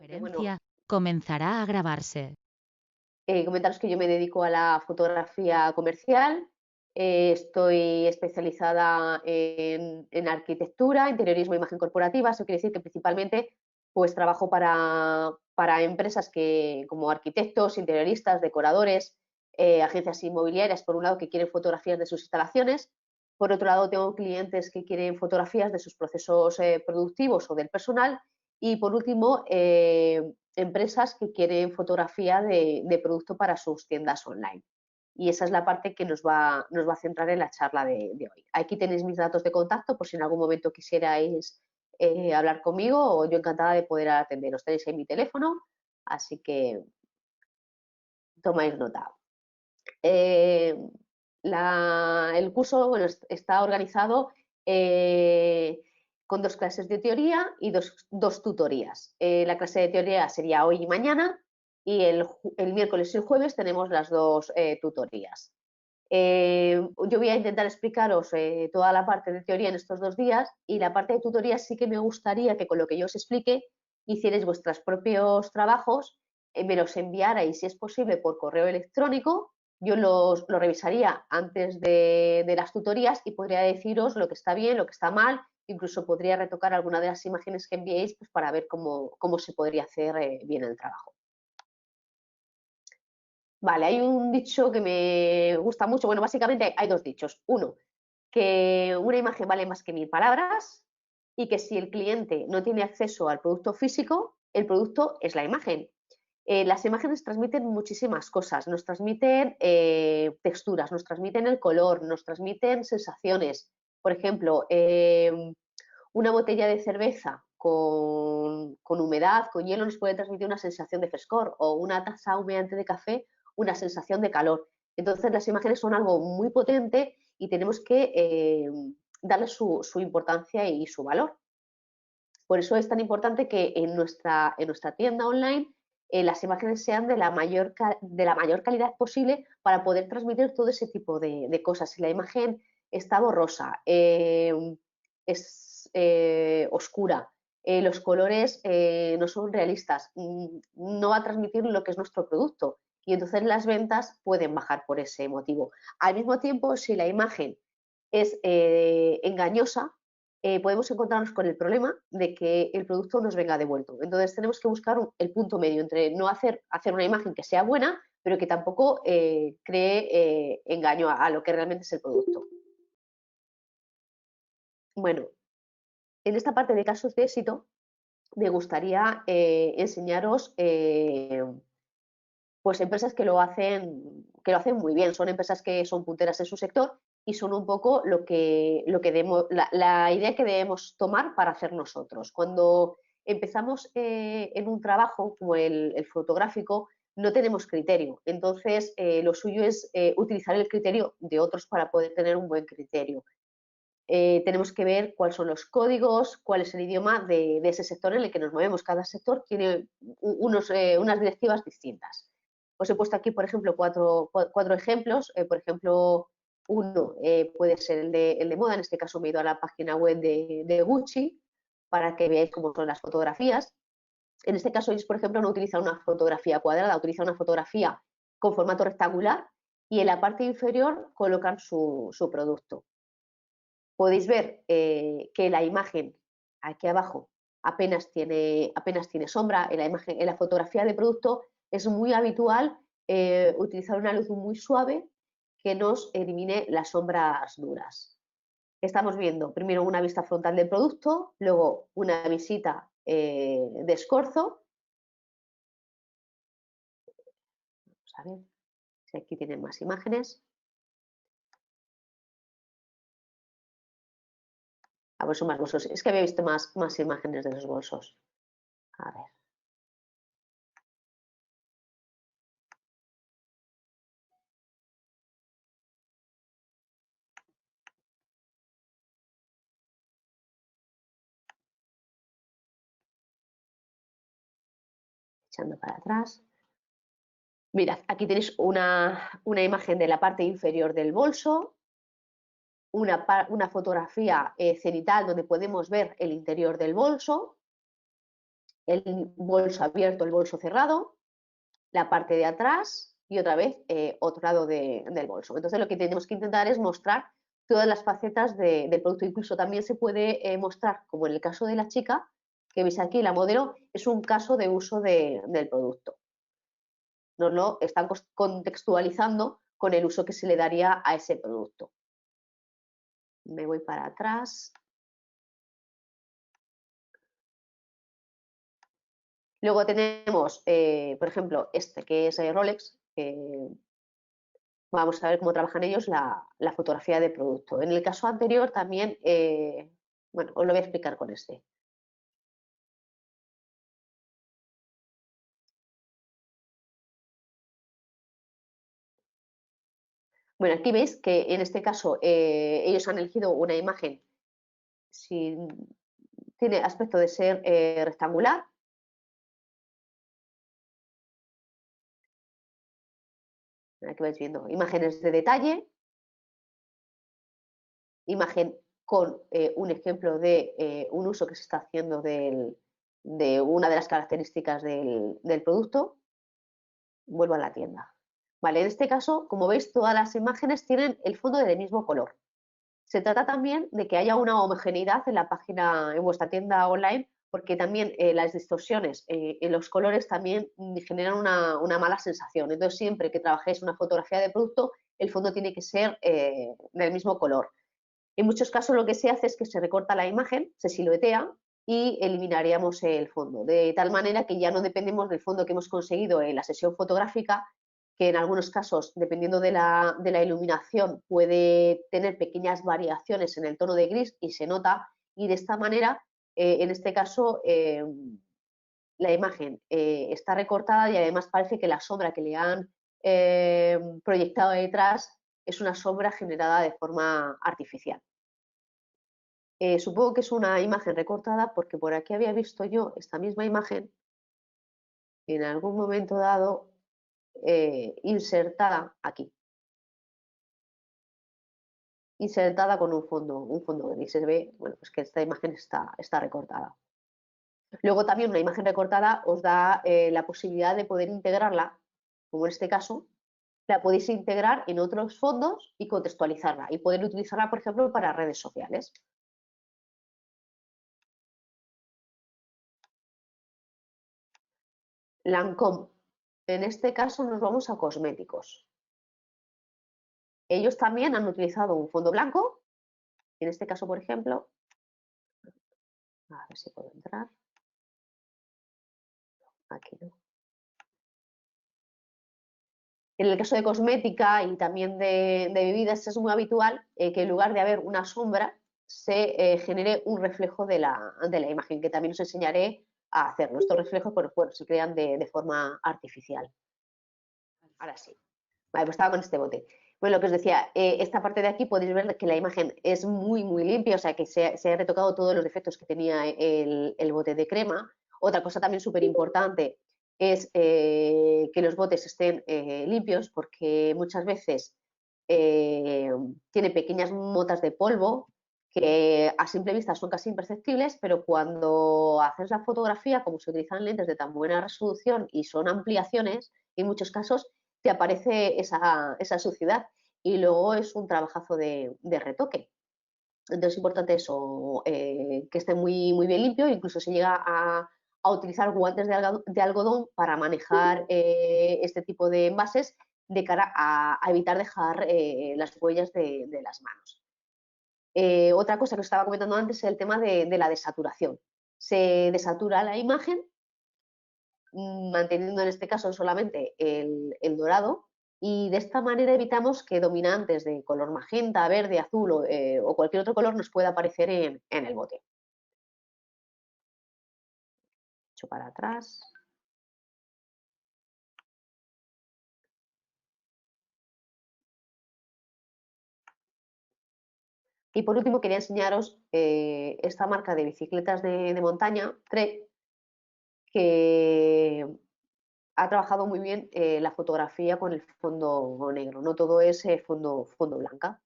Bueno, Conferencia comenzará a grabarse. comentaros que yo me dedico a la fotografía comercial. Estoy especializada en arquitectura, interiorismo e imagen corporativa. Eso quiere decir que principalmente pues, trabajo para empresas como arquitectos, interioristas, decoradores, agencias inmobiliarias, por un lado, que quieren fotografías de sus instalaciones. Por otro lado, tengo clientes que quieren fotografías de sus procesos productivos o del personal. Y por último, empresas que quieren fotografía de producto para sus tiendas online. Y esa es la parte que nos va a centrar en la charla de hoy. Aquí tenéis mis datos de contacto por si en algún momento quisierais hablar conmigo, o yo encantada de poder atenderos. Tenéis ahí mi teléfono, así que tomáis nota. Eh, el curso bueno, está organizado eh, con dos clases de teoría y dos tutorías. La clase de teoría sería hoy y mañana, y el miércoles y el jueves tenemos las dos tutorías. Yo voy a intentar explicaros toda la parte de teoría en estos 2 días, y la parte de tutoría sí que me gustaría que con lo que yo os explique hicierais vuestros propios trabajos, me los enviarais si es posible por correo electrónico. Yo lo revisaría antes de las tutorías y podría deciros lo que está bien, lo que está mal. Incluso podría retocar alguna de las imágenes que enviéis pues, para ver cómo se podría hacer bien el trabajo. Vale, hay un dicho que me gusta mucho. Bueno, básicamente hay dos dichos. Uno, que una imagen vale más que 1000 palabras, y que si el cliente no tiene acceso al producto físico, el producto es la imagen. Las imágenes transmiten muchísimas cosas, nos transmiten texturas, nos transmiten el color, nos transmiten sensaciones. Por ejemplo, una botella de cerveza con humedad, con hielo, nos puede transmitir una sensación de frescor, o una taza humeante de café, una sensación de calor. Entonces las imágenes son algo muy potente y tenemos que darle su importancia y su valor. Por eso es tan importante que en nuestra tienda online las imágenes sean de la mayor calidad posible para poder transmitir todo ese tipo de cosas. Si la imagen está borrosa, es oscura, los colores no son realistas, no va a transmitir lo que es nuestro producto, y entonces las ventas pueden bajar por ese motivo. Al mismo tiempo, si la imagen es engañosa, podemos encontrarnos con el problema de que el producto nos venga devuelto. Entonces tenemos que buscar el punto medio entre no hacer una imagen que sea buena, pero que tampoco cree engaño a lo que realmente es el producto. Bueno, en esta parte de casos de éxito me gustaría enseñaros pues empresas que lo hacen muy bien. Son empresas que son punteras en su sector y son un poco la idea que debemos tomar para hacer nosotros. Cuando empezamos en un trabajo como el fotográfico, no tenemos criterio. Entonces, lo suyo es utilizar el criterio de otros para poder tener un buen criterio. Tenemos que ver cuáles son los códigos, cuál es el idioma de ese sector en el que nos movemos. Cada sector tiene unas directivas distintas. Os he puesto aquí, por ejemplo, cuatro ejemplos. Por ejemplo, uno puede ser el de moda. En este caso me he ido a la página web de Gucci para que veáis cómo son las fotografías. En este caso ellos, por ejemplo, no utilizan una fotografía cuadrada, utilizan una fotografía con formato rectangular, y en la parte inferior colocan su producto. Podéis ver que la imagen aquí abajo apenas tiene sombra. En la fotografía de producto es muy habitual utilizar una luz muy suave que nos elimine las sombras duras. Estamos viendo primero una vista frontal del producto, luego una visita de escorzo. Vamos a ver si aquí tienen más imágenes. A ver, son más bolsos. Es que había visto más imágenes de los bolsos. A ver. Echando para atrás. Mirad, aquí tenéis una imagen de la parte inferior del bolso, una fotografía cenital donde podemos ver el interior del bolso. el bolso abierto, el bolso cerrado, la parte de atrás y otra vez otro lado del bolso. Entonces lo que tenemos que intentar es mostrar todas las facetas del producto. Incluso también se puede mostrar, como en el caso de la chica, que veis aquí, la modelo, es un caso de uso del producto. Nos lo están contextualizando con el uso que se le daría a ese producto. Me voy para atrás. Luego tenemos, por ejemplo, este que es Rolex. Vamos a ver cómo trabajan ellos la fotografía de producto. En el caso anterior también, bueno, os lo voy a explicar con este. Bueno, aquí veis que en este caso ellos han elegido una imagen tiene aspecto de ser rectangular. Aquí vais viendo imágenes de detalle, imagen con un ejemplo de un uso que se está haciendo de una de las características del producto. Vuelvo a la tienda. Vale, en este caso, como veis, todas las imágenes tienen el fondo del mismo color. Se trata también de que haya una homogeneidad en la página, en vuestra tienda online, porque también las distorsiones en los colores también generan una mala sensación. Entonces, siempre que trabajéis una fotografía de producto, el fondo tiene que ser del mismo color. En muchos casos lo que se hace es que se recorta la imagen, se siluetea y eliminaríamos el fondo, de tal manera que ya no dependemos del fondo que hemos conseguido en la sesión fotográfica, que en algunos casos, dependiendo de la iluminación, puede tener pequeñas variaciones en el tono de gris y se nota, y de esta manera, en este caso, la imagen está recortada y además parece que la sombra que le han proyectado detrás es una sombra generada de forma artificial. Supongo que es una imagen recortada porque por aquí había visto yo esta misma imagen en algún momento dado insertada aquí, insertada con un fondo gris. Se ve, bueno, pues que esta imagen está recortada. Luego también una imagen recortada os da la posibilidad de poder integrarla, como en este caso, la podéis integrar en otros fondos y contextualizarla y poder utilizarla, por ejemplo, para redes sociales. Lancôme. En este caso nos vamos a cosméticos. Ellos también han utilizado un fondo blanco. En este caso, por ejemplo, a ver si puedo entrar. Aquí no. En el caso de cosmética y también de bebidas es muy habitual que en lugar de haber una sombra se genere un reflejo de la imagen, que también os enseñaré a hacerlo. Estos reflejos bueno, se crean de forma artificial. Ahora sí. Vale, pues estaba con este bote. Bueno, lo que os decía, esta parte de aquí podéis ver que la imagen es muy, muy limpia, o sea que se han retocado todos los defectos que tenía el bote de crema. Otra cosa también súper importante es que los botes estén limpios, porque muchas veces eh, tiene pequeñas motas de polvo que a simple vista son casi imperceptibles, pero cuando haces la fotografía, como se utilizan lentes de tan buena resolución y son ampliaciones, en muchos casos te aparece esa suciedad y luego es un trabajazo de retoque. Entonces es importante eso, que esté muy, muy bien limpio, incluso se llega a utilizar guantes de algodón para manejar este tipo de envases de cara a evitar dejar las huellas de las manos. Otra cosa que os estaba comentando antes es el tema de la desaturación. Se desatura la imagen manteniendo en este caso solamente el dorado, y de esta manera evitamos que dominantes de color magenta, verde, azul o cualquier otro color nos pueda aparecer en el bote. Echo para atrás. Y por último quería enseñaros esta marca de bicicletas de montaña, Trek, que ha trabajado muy bien la fotografía con el fondo negro. No todo es fondo blanca.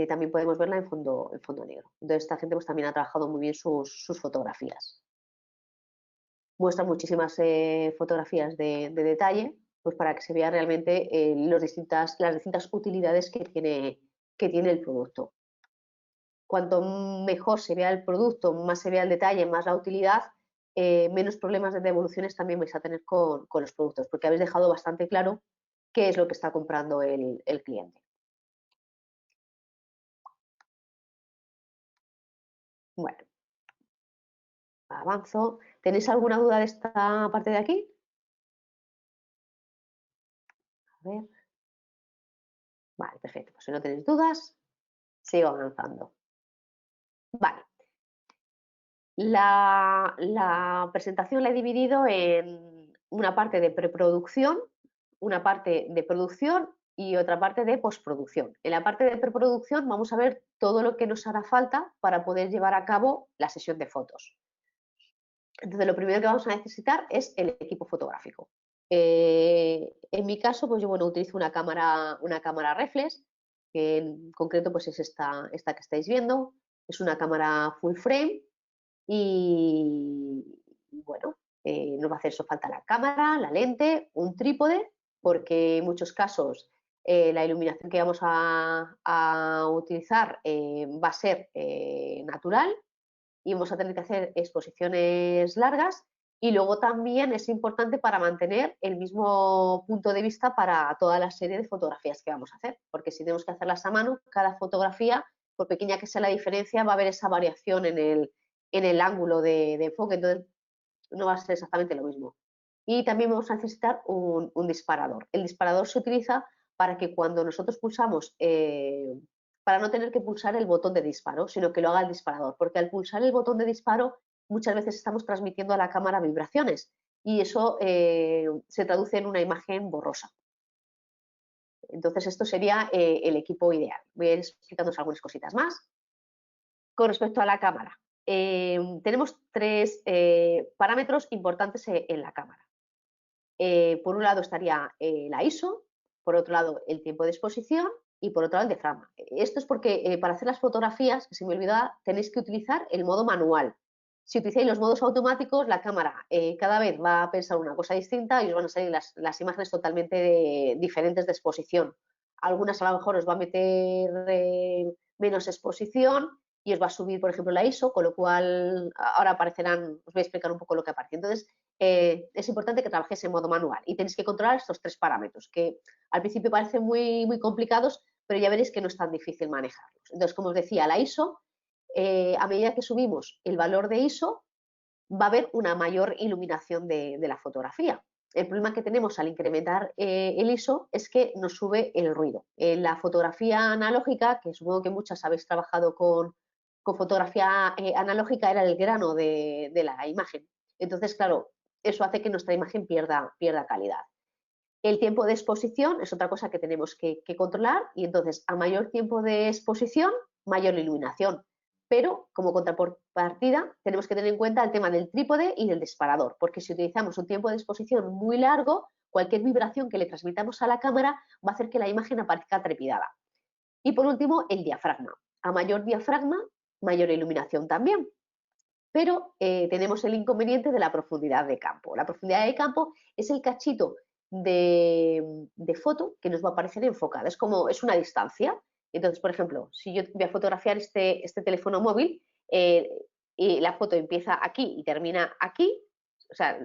También podemos verla en fondo negro. Entonces esta gente pues también ha trabajado muy bien sus fotografías. muestra muchísimas fotografías de detalle, pues para que se vea realmente las distintas utilidades que tiene el producto. Cuanto mejor se vea el producto, más se vea el detalle, más la utilidad, menos problemas de devoluciones también vais a tener con los productos, porque habéis dejado bastante claro qué es lo que está comprando el cliente. Bueno, avanzo. ¿Tenéis alguna duda de esta parte de aquí? A ver. Vale, perfecto. Pues si no tenéis dudas, sigo avanzando. Vale. La presentación la he dividido en una parte de preproducción, una parte de producción y otra parte de postproducción. En la parte de preproducción vamos a ver todo lo que nos hará falta para poder llevar a cabo la sesión de fotos. Entonces, lo primero que vamos a necesitar es el equipo fotográfico. En mi caso, pues yo utilizo una cámara reflex, que en concreto pues es esta que estáis viendo. Es una cámara full frame y bueno, nos va a hacer eso falta la cámara, la lente, un trípode, porque en muchos casos la iluminación que vamos a utilizar va a ser natural y vamos a tener que hacer exposiciones largas, y luego también es importante para mantener el mismo punto de vista para toda la serie de fotografías que vamos a hacer, porque si tenemos que hacerlas a mano, cada fotografía, por pequeña que sea la diferencia, va a haber esa variación en el ángulo de enfoque, entonces no va a ser exactamente lo mismo. Y también vamos a necesitar un disparador. El disparador se utiliza para que cuando nosotros pulsamos, para no tener que pulsar el botón de disparo, sino que lo haga el disparador, porque al pulsar el botón de disparo muchas veces estamos transmitiendo a la cámara vibraciones y eso se traduce en una imagen borrosa. Entonces esto sería el equipo ideal. Voy a ir explicándoos algunas cositas más. Con respecto a la cámara, tenemos tres parámetros importantes en la cámara. Por un lado estaría la ISO, por otro lado el tiempo de exposición y por otro lado el diafragma. Esto es porque para hacer las fotografías, que se me olvidaba, tenéis que utilizar el modo manual. Si utilizáis los modos automáticos, la cámara cada vez va a pensar una cosa distinta y os van a salir las imágenes totalmente diferentes de exposición. Algunas a lo mejor os va a meter menos exposición y os va a subir, por ejemplo, la ISO, con lo cual ahora aparecerán, os voy a explicar un poco lo que aparece. Entonces, es importante que trabajéis en modo manual y tenéis que controlar estos tres parámetros, que al principio parecen muy, muy complicados, pero ya veréis que no es tan difícil manejarlos. Entonces, como os decía, la ISO, a medida que subimos el valor de ISO, va a haber una mayor iluminación de la fotografía. El problema que tenemos al incrementar el ISO es que nos sube el ruido. En la fotografía analógica, que supongo que muchas habéis trabajado con fotografía analógica, era el grano de la imagen. Entonces, claro, eso hace que nuestra imagen pierda calidad. El tiempo de exposición es otra cosa que tenemos que controlar y entonces a mayor tiempo de exposición, mayor iluminación. Pero como contrapartida tenemos que tener en cuenta el tema del trípode y del disparador, porque si utilizamos un tiempo de exposición muy largo, cualquier vibración que le transmitamos a la cámara va a hacer que la imagen aparezca trepidada. Y por último, el diafragma. A mayor diafragma, mayor iluminación también. Pero tenemos el inconveniente de la profundidad de campo. La profundidad de campo es el cachito de foto que nos va a aparecer enfocada. Es una distancia. Entonces, por ejemplo, si yo voy a fotografiar este teléfono móvil y la foto empieza aquí y termina aquí, o sea,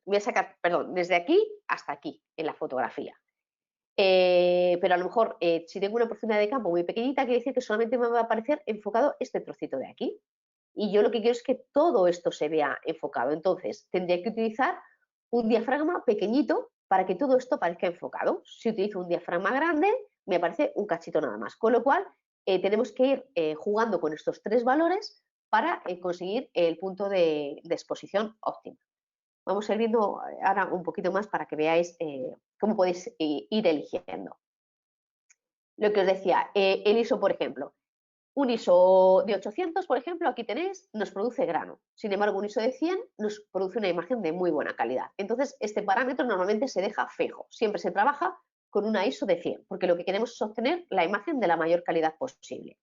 voy a sacar, perdón, desde aquí hasta aquí en la fotografía. Pero a lo mejor, si tengo una profundidad de campo muy pequeñita, quiere decir que solamente me va a aparecer enfocado este trocito de aquí. Y yo lo que quiero es que todo esto se vea enfocado. Entonces, tendría que utilizar un diafragma pequeñito para que todo esto parezca enfocado. Si utilizo un diafragma grande, me aparece un cachito nada más. Con lo cual, tenemos que ir jugando con estos tres valores para conseguir el punto de exposición óptima. Vamos a ir viendo ahora un poquito más para que veáis cómo podéis ir eligiendo. Lo que os decía, el ISO, por ejemplo. Un ISO de 800, por ejemplo, aquí tenéis, nos produce grano. Sin embargo, un ISO de 100 nos produce una imagen de muy buena calidad. Entonces, este parámetro normalmente se deja fijo. Siempre se trabaja con una ISO de 100, porque lo que queremos es obtener la imagen de la mayor calidad posible.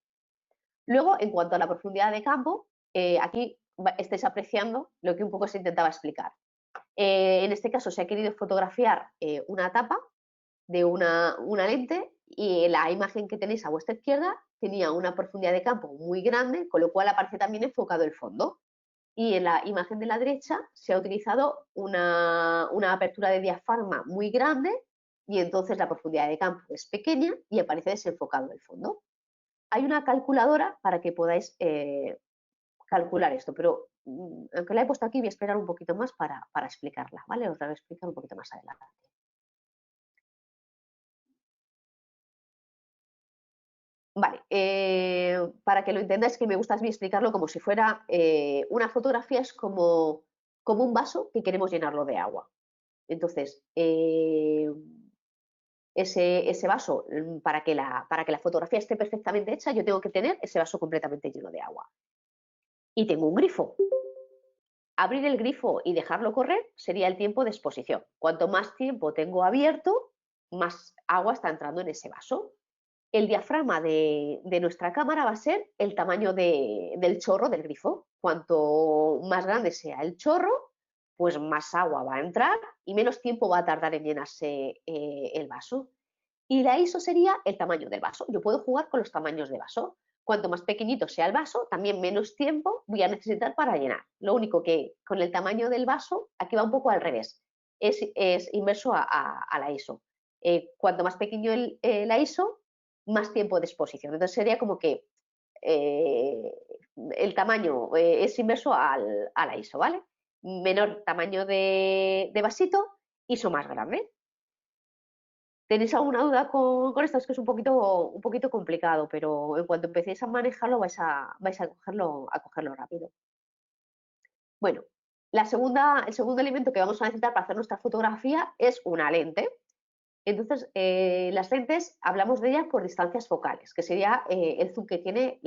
Luego, en cuanto a la profundidad de campo, aquí estéis apreciando lo que un poco se intentaba explicar. En este caso se ha querido fotografiar una tapa de una lente y la imagen que tenéis a vuestra izquierda tenía una profundidad de campo muy grande, con lo cual aparece también enfocado el fondo. Y en la imagen de la derecha se ha utilizado una apertura de diafragma muy grande y entonces la profundidad de campo es pequeña y aparece desenfocado el fondo. Hay una calculadora para que podáis calcular esto, pero aunque la he puesto aquí voy a esperar un poquito más para explicarla, ¿vale? Os la voy a explicar un poquito más adelante. Vale, para que lo entendáis, que me gusta a mí explicarlo como si fuera una fotografía, es como un vaso que queremos llenarlo de agua. Entonces, ese vaso, para que la fotografía esté perfectamente hecha, yo tengo que tener ese vaso completamente lleno de agua. Y tengo un grifo. Abrir el grifo y dejarlo correr sería el tiempo de exposición. Cuanto más tiempo tengo abierto, más agua está entrando en ese vaso. El diafragma de nuestra cámara va a ser el tamaño del chorro del grifo. Cuanto más grande sea el chorro, pues más agua va a entrar y menos tiempo va a tardar en llenarse el vaso. Y la ISO sería el tamaño del vaso. Yo puedo jugar con los tamaños de vaso. Cuanto más pequeñito sea el vaso, también menos tiempo voy a necesitar para llenar. Lo único que con el tamaño del vaso, aquí va un poco al revés. Es inverso a la ISO. Cuanto más pequeño la ISO, más tiempo de exposición. Entonces sería como que eh, el tamaño es inverso a la ISO, ¿vale? Menor tamaño de vasito, ISO más grande. ¿Tenéis alguna duda con esto? Es que es un poquito complicado, pero en cuanto empecéis a manejarlo vais a cogerlo rápido. Bueno, el segundo elemento que vamos a necesitar para hacer nuestra fotografía es una lente. Entonces, las lentes hablamos de ellas por distancias focales, que sería el zoom que tiene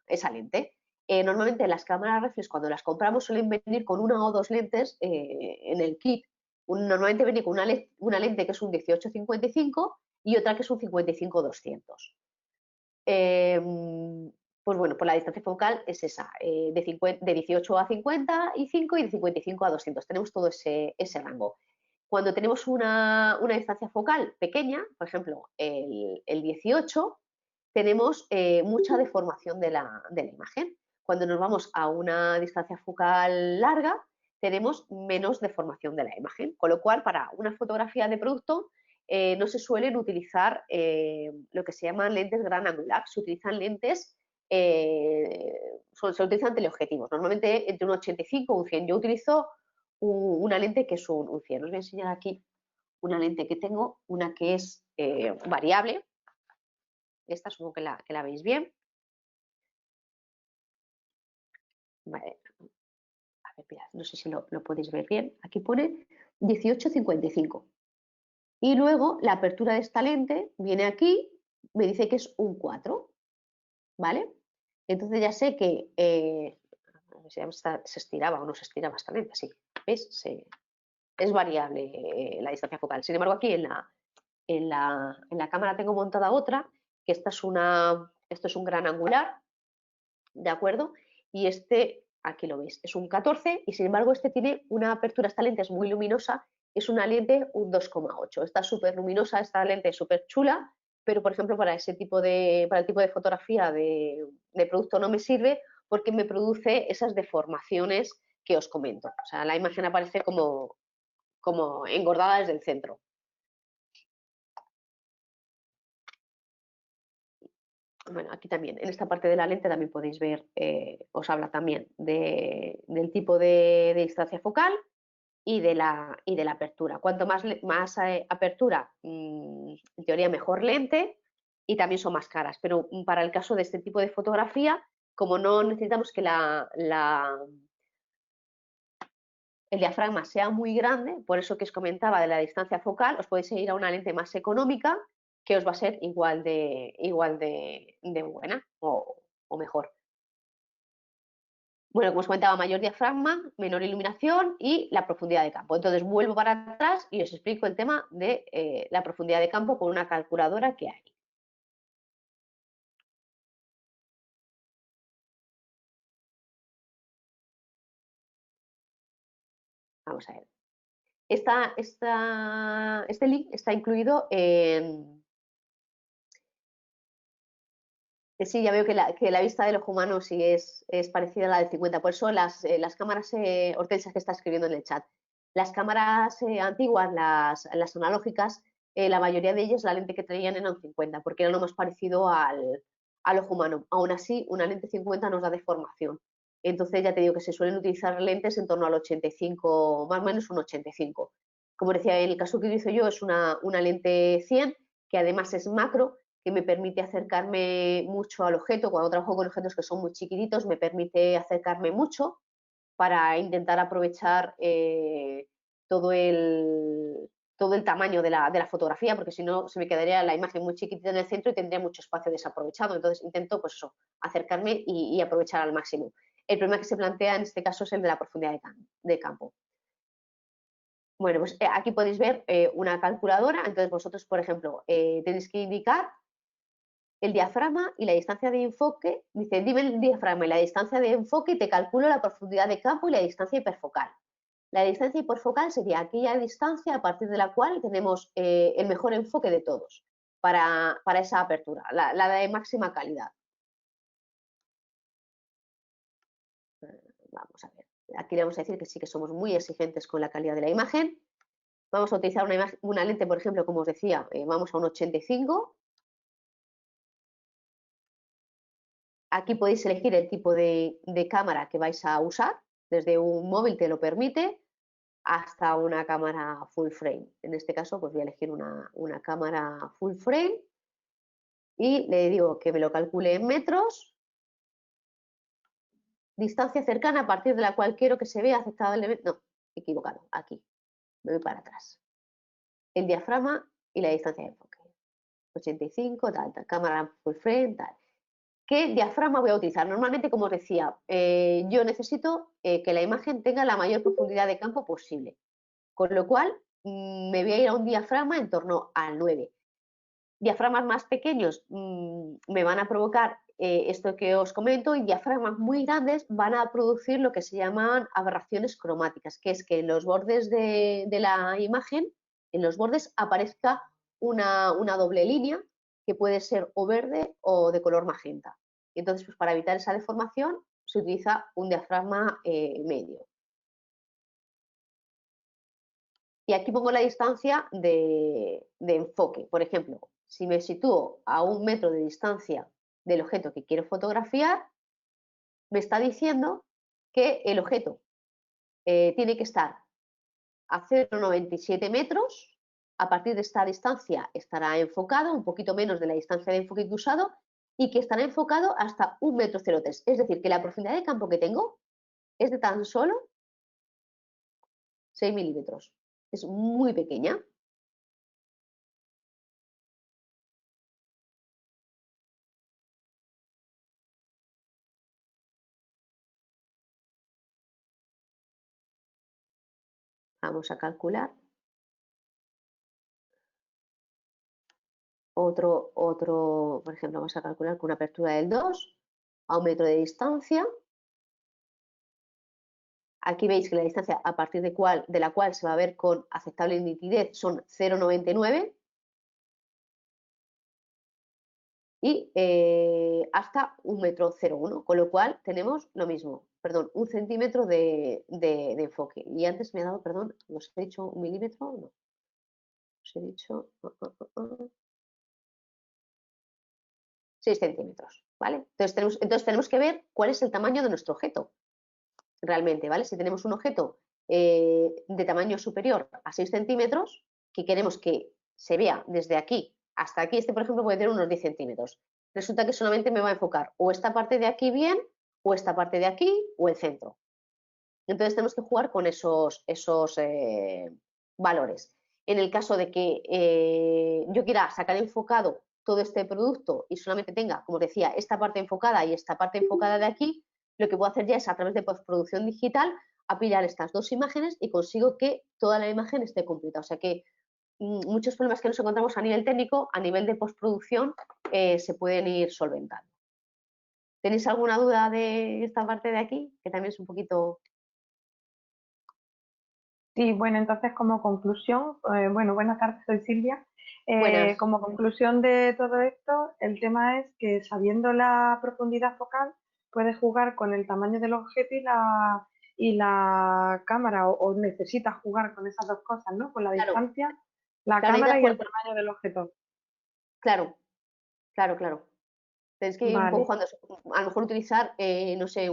esa lente. Normalmente las cámaras reflex, cuando las compramos, suelen venir con una o dos lentes en el kit. Normalmente viene con una lente que es un 18-55 y otra que es un 55-200. Pues bueno, pues la distancia focal es esa, de 18 a 55 y de 55 a 200. Tenemos todo ese rango. Cuando tenemos una distancia focal pequeña, por ejemplo, el 18, tenemos mucha deformación de la imagen. Cuando nos vamos a una distancia focal larga, tenemos menos deformación de la imagen. Con lo cual, para una fotografía de producto, no se suelen utilizar lo que se llaman lentes gran angular, se utilizan lentes, se utilizan teleobjetivos, normalmente entre un 85 y un 100. Yo utilizo una lente que es un 100. Os voy a enseñar aquí una lente que tengo, una que es variable. Esta supongo que la veis bien. Vale. A ver, mirad, no sé si lo podéis ver bien. Aquí pone 18-55. Y luego la apertura de esta lente viene aquí, me dice que es un 4, ¿vale? Entonces ya sé que a ver si se estiraba o no se estiraba esta lente, sí, ¿ves? Es variable la distancia focal. Sin embargo, aquí en la cámara tengo montada otra, que esto es un gran angular, ¿de acuerdo? Y aquí lo veis, es un 14 y sin embargo este tiene una apertura, esta lente es muy luminosa, es una lente un 2,8. Está súper luminosa, esta lente es súper chula, pero por ejemplo para el tipo de fotografía de producto no me sirve porque me produce esas deformaciones que os comento. O sea, la imagen aparece como engordada desde el centro. Bueno, aquí también, en esta parte de la lente también podéis ver, os habla también del tipo de distancia focal y de la apertura. Cuanto más apertura, en teoría mejor lente y también son más caras. Pero para el caso de este tipo de fotografía, como no necesitamos que el diafragma sea muy grande, por eso que os comentaba de la distancia focal, os podéis ir a una lente más económica que os va a ser igual de buena o mejor. Bueno, como os comentaba, mayor diafragma, menor iluminación y la profundidad de campo. Entonces vuelvo para atrás y os explico el tema de la profundidad de campo con una calculadora que hay. Vamos a ver. Este link está incluido en... Sí, ya veo que la vista del ojo humano sí es parecida a la del 50. Por eso las cámaras, Hortensia que está escribiendo en el chat, las cámaras antiguas, las analógicas, la mayoría de ellas la lente que traían era un 50, porque era lo más parecido al ojo humano. Aún así, una lente 50 nos da deformación. Entonces ya te digo que se suelen utilizar lentes en torno al 85, más o menos un 85. Como decía, en el caso que utilizo yo es una lente 100, que además es macro, que me permite acercarme mucho al objeto. Cuando trabajo con objetos que son muy chiquititos, me permite acercarme mucho para intentar aprovechar todo el tamaño de la fotografía, porque si no se me quedaría la imagen muy chiquitita en el centro y tendría mucho espacio desaprovechado. Entonces intento, pues eso, acercarme y aprovechar al máximo. El problema que se plantea en este caso es el de la profundidad de campo. Bueno, pues aquí podéis ver una calculadora. Entonces vosotros, por ejemplo, tenéis que indicar el diafragma y la distancia de enfoque. Dice, dime el diafragma y la distancia de enfoque y te calculo la profundidad de campo y la distancia hiperfocal. La distancia hiperfocal sería aquella distancia a partir de la cual tenemos el mejor enfoque de todos para esa apertura, la de máxima calidad. Vamos a ver. Aquí le vamos a decir que sí que somos muy exigentes con la calidad de la imagen. Vamos a utilizar una lente, por ejemplo, como os decía, vamos a un 85. Aquí podéis elegir el tipo de cámara que vais a usar, desde un móvil te lo permite hasta una cámara full frame. En este caso, pues voy a elegir una cámara full frame y le digo que me lo calcule en metros. Distancia cercana a partir de la cual quiero que se vea aceptablemente. No, equivocado, aquí. Me voy para atrás. El diafragma y la distancia de enfoque. 85, tal, cámara full frame, tal. ¿Qué diafragma voy a utilizar? Normalmente, como os decía, yo necesito que la imagen tenga la mayor profundidad de campo posible, con lo cual me voy a ir a un diafragma en torno al 9. Diafragmas más pequeños me van a provocar esto que os comento, y diafragmas muy grandes van a producir lo que se llaman aberraciones cromáticas, que es que en los bordes de la imagen, en los bordes aparezca una doble línea que puede ser o verde o de color magenta. Entonces, pues para evitar esa deformación se utiliza un diafragma medio. Y aquí pongo la distancia de enfoque. Por ejemplo, si me sitúo a 1 metro de distancia del objeto que quiero fotografiar, me está diciendo que el objeto tiene que estar a 0,97 metros. A partir de esta distancia estará enfocado, un poquito menos de la distancia de enfoque que he usado, y que estará enfocado hasta 1,03 m. Es decir, que la profundidad de campo que tengo es de tan solo 6 milímetros. Es muy pequeña. Vamos a calcular. Por ejemplo, vamos a calcular con una apertura del 2 a 1 metro de distancia. Aquí veis que la distancia a partir de la cual se va a ver con aceptable nitidez son 0,99 y hasta 1,01 m, con lo cual tenemos lo mismo, perdón, 1 centímetro de enfoque. Y antes me ha dado, perdón, ¿os he dicho 1 milímetro? No, os he dicho 6 centímetros, ¿vale? Entonces tenemos que ver cuál es el tamaño de nuestro objeto realmente, ¿vale? Si tenemos un objeto de tamaño superior a 6 centímetros, que queremos que se vea desde aquí hasta aquí, este por ejemplo puede tener unos 10 centímetros. Resulta que solamente me va a enfocar o esta parte de aquí bien, o esta parte de aquí, o el centro. Entonces tenemos que jugar con esos valores. En el caso de que yo quiera sacar enfocado todo este producto y solamente tenga, como decía, esta parte enfocada y esta parte enfocada de aquí, lo que puedo hacer ya es, a través de postproducción digital, apilar estas dos imágenes y consigo que toda la imagen esté completa. O sea que muchos problemas que nos encontramos a nivel técnico, a nivel de postproducción, se pueden ir solventando. ¿Tenéis alguna duda de esta parte de aquí? Que también es un poquito Sí, bueno, entonces como conclusión, bueno, buenas tardes, soy Silvia. Buenas. Como conclusión de todo esto, el tema es que sabiendo la profundidad focal, puedes jugar con el tamaño del objeto y la cámara, o necesitas jugar con esas dos cosas, ¿no? Con la Claro, distancia, la claro, necesitas cámara y el jugar tamaño del objeto. claro, claro, claro. Tienes que ir un poco Vale. jugando, a lo mejor utilizar, no sé,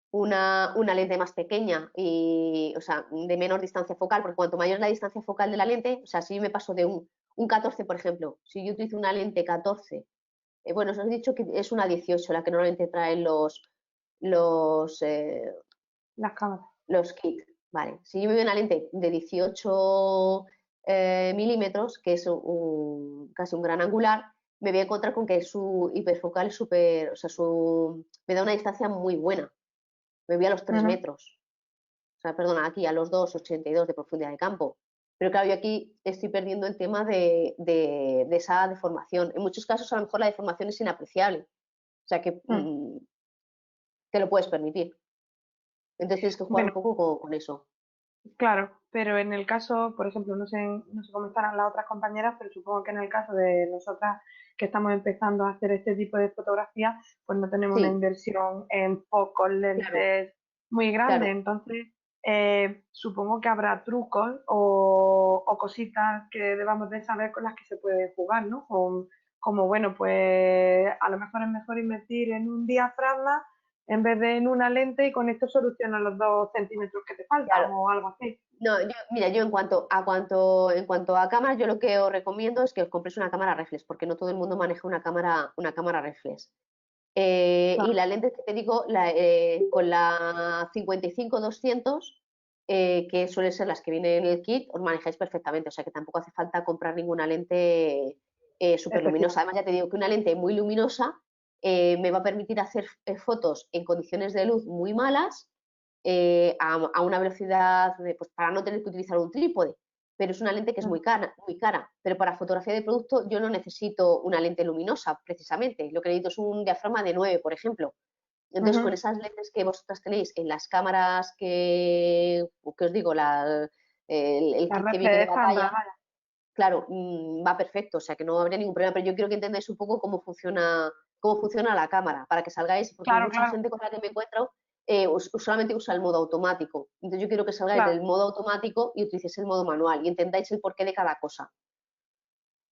una lente más pequeña y, o sea, de menor distancia focal, porque cuanto mayor es la distancia focal de la lente, o sea, si yo me paso de un 14, por ejemplo, si yo utilizo una lente 14, bueno, os he dicho que es una 18 la que normalmente traen los, eh, Las cámaras. los kits, ¿vale? Si yo me veo una lente de 18 milímetros, que es casi un gran angular, me voy a encontrar con que su hiperfocal es súper, o sea, me da una distancia muy buena. Me voy a los 3 Ujú. metros, o sea, perdona, aquí a los 2,82 de profundidad de campo. Pero claro, yo aquí estoy perdiendo el tema de esa deformación. En muchos casos, a lo mejor la deformación es inapreciable, o sea que Mm. te lo puedes permitir. Entonces tienes que jugar un Bueno, poco con eso. claro, pero en el caso, por ejemplo, no sé cómo estarán las otras compañeras, pero supongo que en el caso de nosotras que estamos empezando a hacer este tipo de fotografías, pues no tenemos una Sí, inversión en focos, claro, lentes muy grande. claro. Entonces, supongo que habrá trucos o cositas que debamos de saber con las que se puede jugar, ¿no? Como, bueno, pues a lo mejor es mejor invertir en un diafragma en vez de en una lente, y con esto solucionas los 2 centímetros que te faltan Claro. o algo así. No, mira, yo en cuanto a cámaras, yo lo que os recomiendo es que os compréis una cámara reflex, porque no todo el mundo maneja una cámara reflex. Y Claro. la lente que te digo, con la 55-200, que suelen ser las que vienen en el kit, os manejáis perfectamente, o sea que tampoco hace falta comprar ninguna lente súper luminosa. Especial. Además, ya te digo que una lente muy luminosa me va a permitir hacer fotos en condiciones de luz muy malas, a una velocidad, pues para no tener que utilizar un trípode, pero es una lente que es Ujú. muy cara, muy cara. Pero para fotografía de producto yo no necesito una lente luminosa, precisamente. Lo que necesito es un diafragma de 9, por ejemplo. Entonces, con Ujú. esas lentes que vosotras tenéis en las cámaras que os digo, el La kit que red viene de estándar, batalla, vaya. claro, va perfecto, o sea que no habría ningún problema, pero yo quiero que entendáis un poco cómo funciona la cámara, para que salgáis, porque Claro, mucha claro, gente con la que me encuentro solamente usa el modo automático. Entonces yo quiero que salgáis claro. del modo automático y utilicéis el modo manual y entendáis el porqué de cada cosa.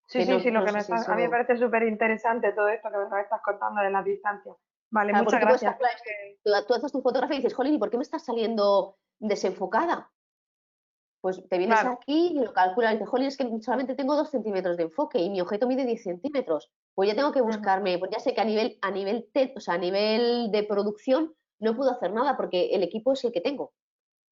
Sí, Que no, sí, sí, lo no que sé me si estás, a mí me eso... parece súper interesante todo esto que me estás contando de las distancias. Vale, Claro, porque muchas tú puedes gracias. calcular esto. Tú haces tu fotografía y dices, jolín, ¿y por qué me está saliendo desenfocada? Pues te vienes Claro. aquí y lo calculas y dices, jolín, es que solamente tengo 2 centímetros de enfoque y mi objeto mide 10 centímetros. Pues ya tengo que Ujú. buscarme, pues ya sé que o sea, a nivel de producción no puedo hacer nada porque el equipo es el que tengo,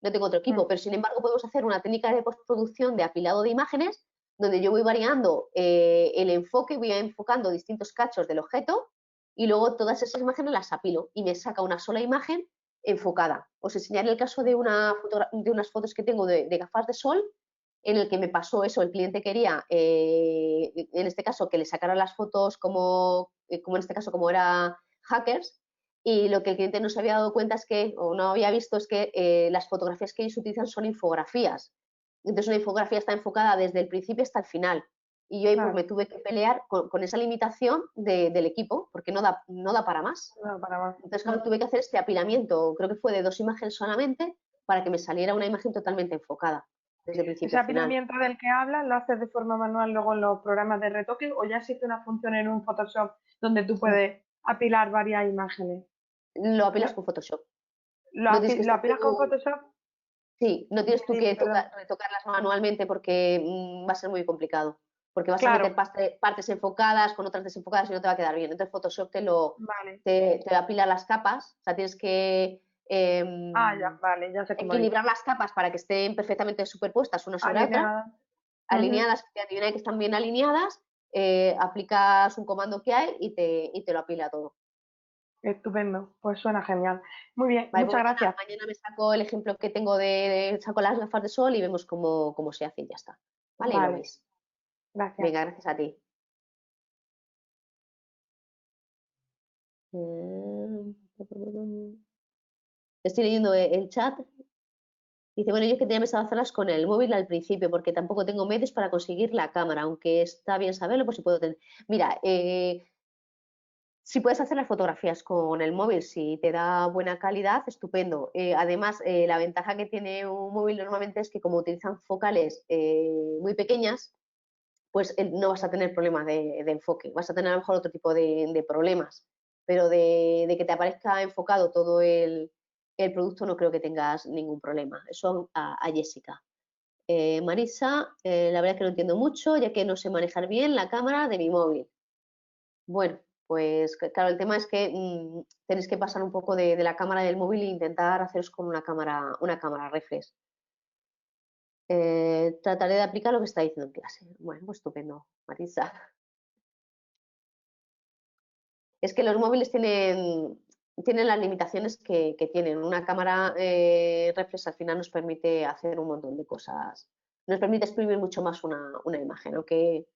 no tengo otro Ujú. equipo, pero sin embargo podemos hacer una técnica de postproducción de apilado de imágenes donde yo voy variando el enfoque, voy enfocando distintos cachos del objeto y luego todas esas imágenes las apilo y me saca una sola imagen enfocada. Os enseñaré el caso de unas fotos que tengo de gafas de sol en el que me pasó eso, el cliente quería, en este caso, que le sacara las fotos como en este caso, como era hackers, y lo que el cliente no se había dado cuenta es que, o no había visto, es que las fotografías que ellos utilizan son infografías. Entonces una infografía está enfocada desde el principio hasta el final. Y yo ahí pues me Claro. tuve que pelear con esa limitación del equipo, porque no da para más. No, para más. Entonces, claro, Ujú. tuve que hacer este apilamiento, creo que fue de 2 imágenes solamente, para que me saliera una imagen totalmente enfocada, desde Ese principio a final. apilamiento del que hablas, ¿lo haces de forma manual luego en los programas de retoque, o ya existe una función en un Photoshop donde tú puedes apilar varias imágenes? Lo ¿Lo, apilas con Photoshop. lo No tienes api- que lo estar apilas con tú, Photoshop? sí, no tienes Dime, tú dime, que perdón. retocarlas manualmente porque va a ser muy complicado. Porque vas a Claro, meter partes enfocadas con otras desenfocadas y no te va a quedar bien. Entonces Photoshop vale. te apila las capas, o sea, tienes que Ah, ya, vale, ya sé cómo ir. equilibrar las capas para que estén perfectamente superpuestas una sobre otra, Alineada. Ujú. alineadas, que te que están bien alineadas, aplicas un comando que hay y te lo apila todo. Estupendo, pues suena genial. Muy bien, Vale, pues muchas mañana, gracias. mañana me saco el ejemplo que tengo saco las gafas de sol y vemos cómo se hace y ya está. Vale, y lo Vale, veis. gracias. Venga, gracias a ti. Eh, Estoy leyendo el chat. Dice, bueno, yo que tenía pensado hacerlas con el móvil al principio, porque tampoco tengo medios para conseguir la cámara, aunque está bien saberlo, por si puedo tener. Mira, si puedes hacer las fotografías con el móvil, si te da buena calidad, estupendo. Además, la ventaja que tiene un móvil normalmente es que como utilizan focales muy pequeñas, pues no vas a tener problemas de enfoque, vas a tener a lo mejor otro tipo de problemas, pero de que te aparezca enfocado todo el producto no creo que tengas ningún problema. Eso a Jessica. Marisa, la verdad es que no entiendo mucho, ya que no sé manejar bien la cámara de mi móvil. Bueno, pues claro, el tema es que tenéis que pasar un poco de la cámara del móvil e intentar haceros con una cámara reflex. Trataré de aplicar lo que está diciendo en clase. Bueno, pues estupendo, Marisa. Es que los móviles tienen las limitaciones que tienen. Una cámara reflex al final nos permite hacer un montón de cosas. Nos permite exprimir mucho más una imagen. Aunque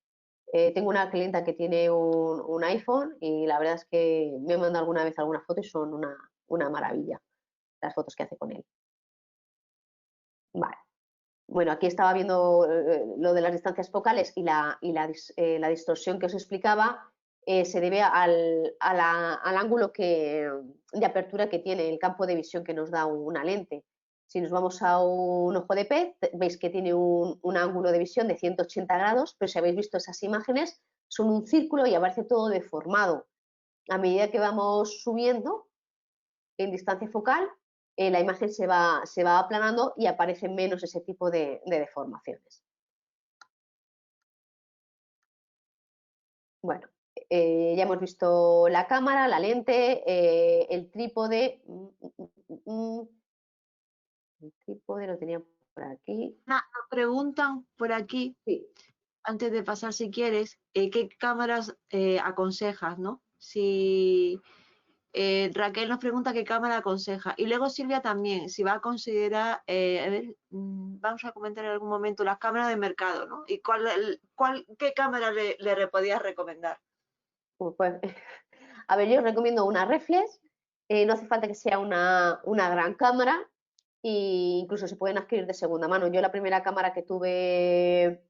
tengo una clienta que tiene un iPhone y la verdad es que me manda alguna vez alguna foto y son una maravilla las fotos que hace con él. Vale. Bueno, aquí estaba viendo lo de las distancias focales y la distorsión que os explicaba se debe al ángulo de apertura que tiene el campo de visión que nos da una lente. Si nos vamos a un ojo de pez, veis que tiene un ángulo de visión de 180 grados, pero si habéis visto esas imágenes, son un círculo y aparece todo deformado. A medida que vamos subiendo en distancia focal, la imagen se va aplanando y aparece menos ese tipo de deformaciones. Bueno, ya hemos visto la cámara, la lente, el trípode. El trípode lo tenía por aquí. Nos preguntan por aquí, Sí. antes de pasar si quieres, qué cámaras aconsejas, ¿no? Si Raquel nos pregunta qué cámara aconseja. Y luego Silvia también, si va a considerar, a ver, vamos a comentar en algún momento las cámaras de mercado, ¿no? Y qué cámara le podías recomendar. Pues, a ver, yo os recomiendo una reflex. No hace falta que sea una gran cámara e incluso se pueden adquirir de segunda mano. Yo la primera cámara que tuve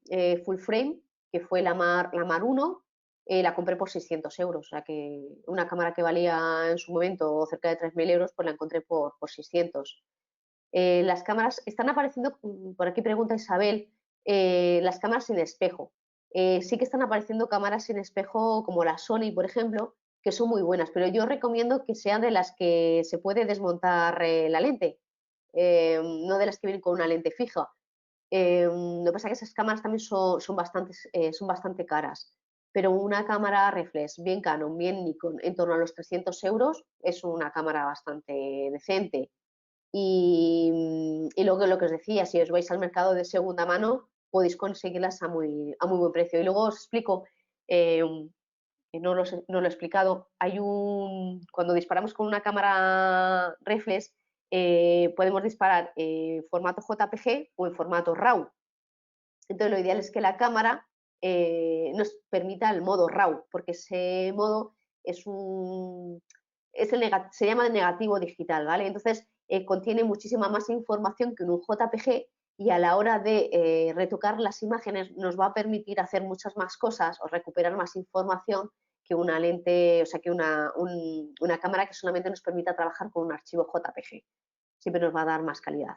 full frame, que fue la Mar 1, la compré por 600 euros. O sea que una cámara que valía en su momento cerca de 3.000 euros, pues la encontré por 600. Las cámaras, están apareciendo, por aquí pregunta Isabel, las cámaras sin espejo. Sí que están apareciendo cámaras sin espejo como la Sony, por ejemplo, que son muy buenas, pero yo recomiendo que sean de las que se puede desmontar la lente, no de las que vienen con una lente fija. Lo que pasa es que esas cámaras también son bastante caras, pero una cámara reflex, bien Canon, bien Nikon, en torno a los 300 euros, es una cámara bastante decente. Y luego lo que os decía, si os vais al mercado de segunda mano, podéis conseguirlas a muy buen precio. Y luego os explico, eh, que no lo he explicado, cuando disparamos con una cámara reflex, podemos disparar en formato JPG o en formato RAW. Entonces lo ideal es que la cámara nos permita el modo RAW, porque ese modo se llama negativo digital, ¿vale? Entonces contiene muchísima más información que un JPG y a la hora de retocar las imágenes nos va a permitir hacer muchas más cosas o recuperar más información que una lente, o sea, que una cámara que solamente nos permita trabajar con un archivo JPG. Siempre nos va a dar más calidad.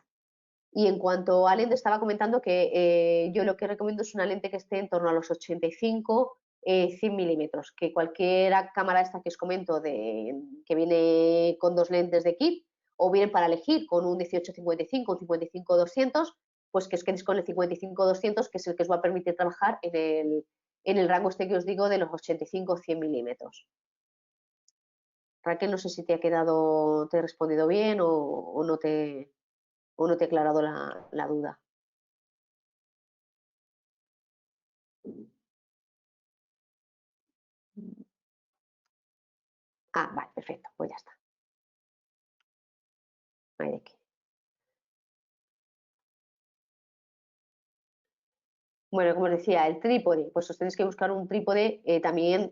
Y en cuanto a lente, estaba comentando que yo lo que recomiendo es una lente que esté en torno a los 85, 100 milímetros, que cualquier cámara esta que os comento que viene con dos lentes de kit, o bien para elegir con un 18-55, un 55-200, pues que os quedéis con el 55-200, que es el que os va a permitir trabajar en el rango este que os digo de los 85-100 milímetros. Raquel, no sé si te he respondido bien o no te he aclarado la duda. Ah, vale, perfecto, pues ya está. Ahí aquí. Bueno, como os decía, el trípode, pues os tenéis que buscar un trípode también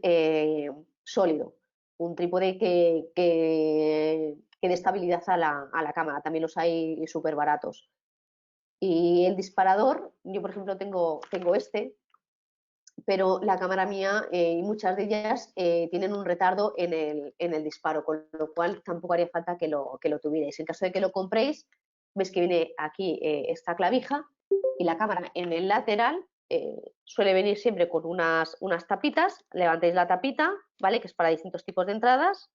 sólido, un trípode que dé estabilidad a la cámara, también los hay súper baratos. Y el disparador, yo por ejemplo tengo este, pero la cámara mía y muchas de ellas tienen un retardo en el disparo, con lo cual tampoco haría falta que lo tuvierais. En caso de que lo compréis, ves que viene aquí esta clavija y la cámara en el lateral suele venir siempre con unas tapitas. Levantáis la tapita, ¿vale? Que es para distintos tipos de entradas.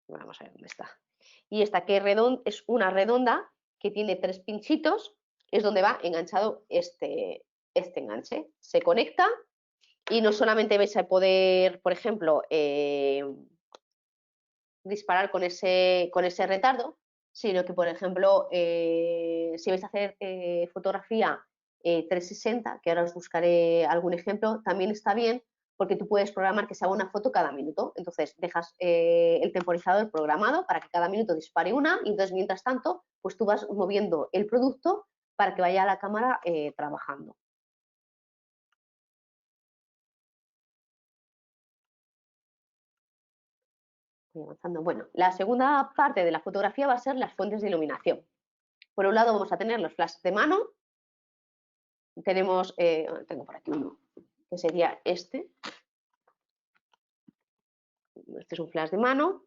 Vamos a ver dónde está. Y esta que es una redonda que tiene 3 pinchitos, es donde va enganchado este enganche. Se conecta y no solamente vais a poder, por ejemplo, disparar con ese retardo, sino que, por ejemplo, si vais a hacer fotografía 360, que ahora os buscaré algún ejemplo, también está bien porque tú puedes programar que se haga una foto cada minuto. Entonces, dejas el temporizador programado para que cada minuto dispare una y entonces, mientras tanto, pues tú vas moviendo el producto para que vaya a la cámara trabajando. Voy avanzando. Bueno, la segunda parte de la fotografía va a ser las fuentes de iluminación. Por un lado vamos a tener los flashes de mano. Tenemos, tengo por aquí uno, que sería este. Este es un flash de mano.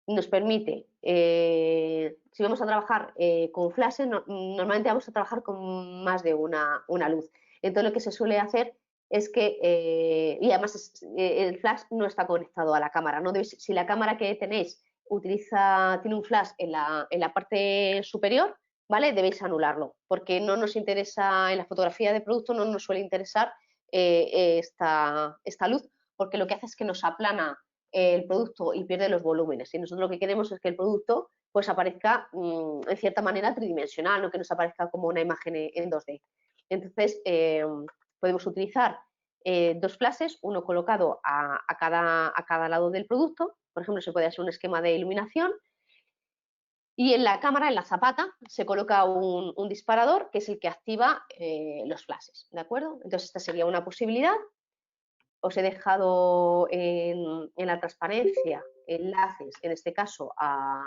Nos permite, si vamos a trabajar con flashes, normalmente vamos a trabajar con más de una luz. Entonces lo que se suele hacer es que, y además el flash no está conectado a la cámara. ¿No? Si la cámara que tenéis tiene un flash en la parte superior, ¿vale? Debéis anularlo, porque no nos interesa, en la fotografía de producto no nos suele interesar esta luz, porque lo que hace es que nos aplana el producto y pierde los volúmenes. Y nosotros lo que queremos es que el producto pues aparezca en cierta manera tridimensional, no que nos aparezca como una imagen en 2D. Entonces, podemos utilizar 2 flashes, uno colocado a cada lado del producto. Por ejemplo, se puede hacer un esquema de iluminación. Y en la cámara, en la zapata, se coloca un disparador que es el que activa los flashes, ¿de acuerdo? Entonces, esta sería una posibilidad. Os he dejado en la transparencia enlaces, en este caso a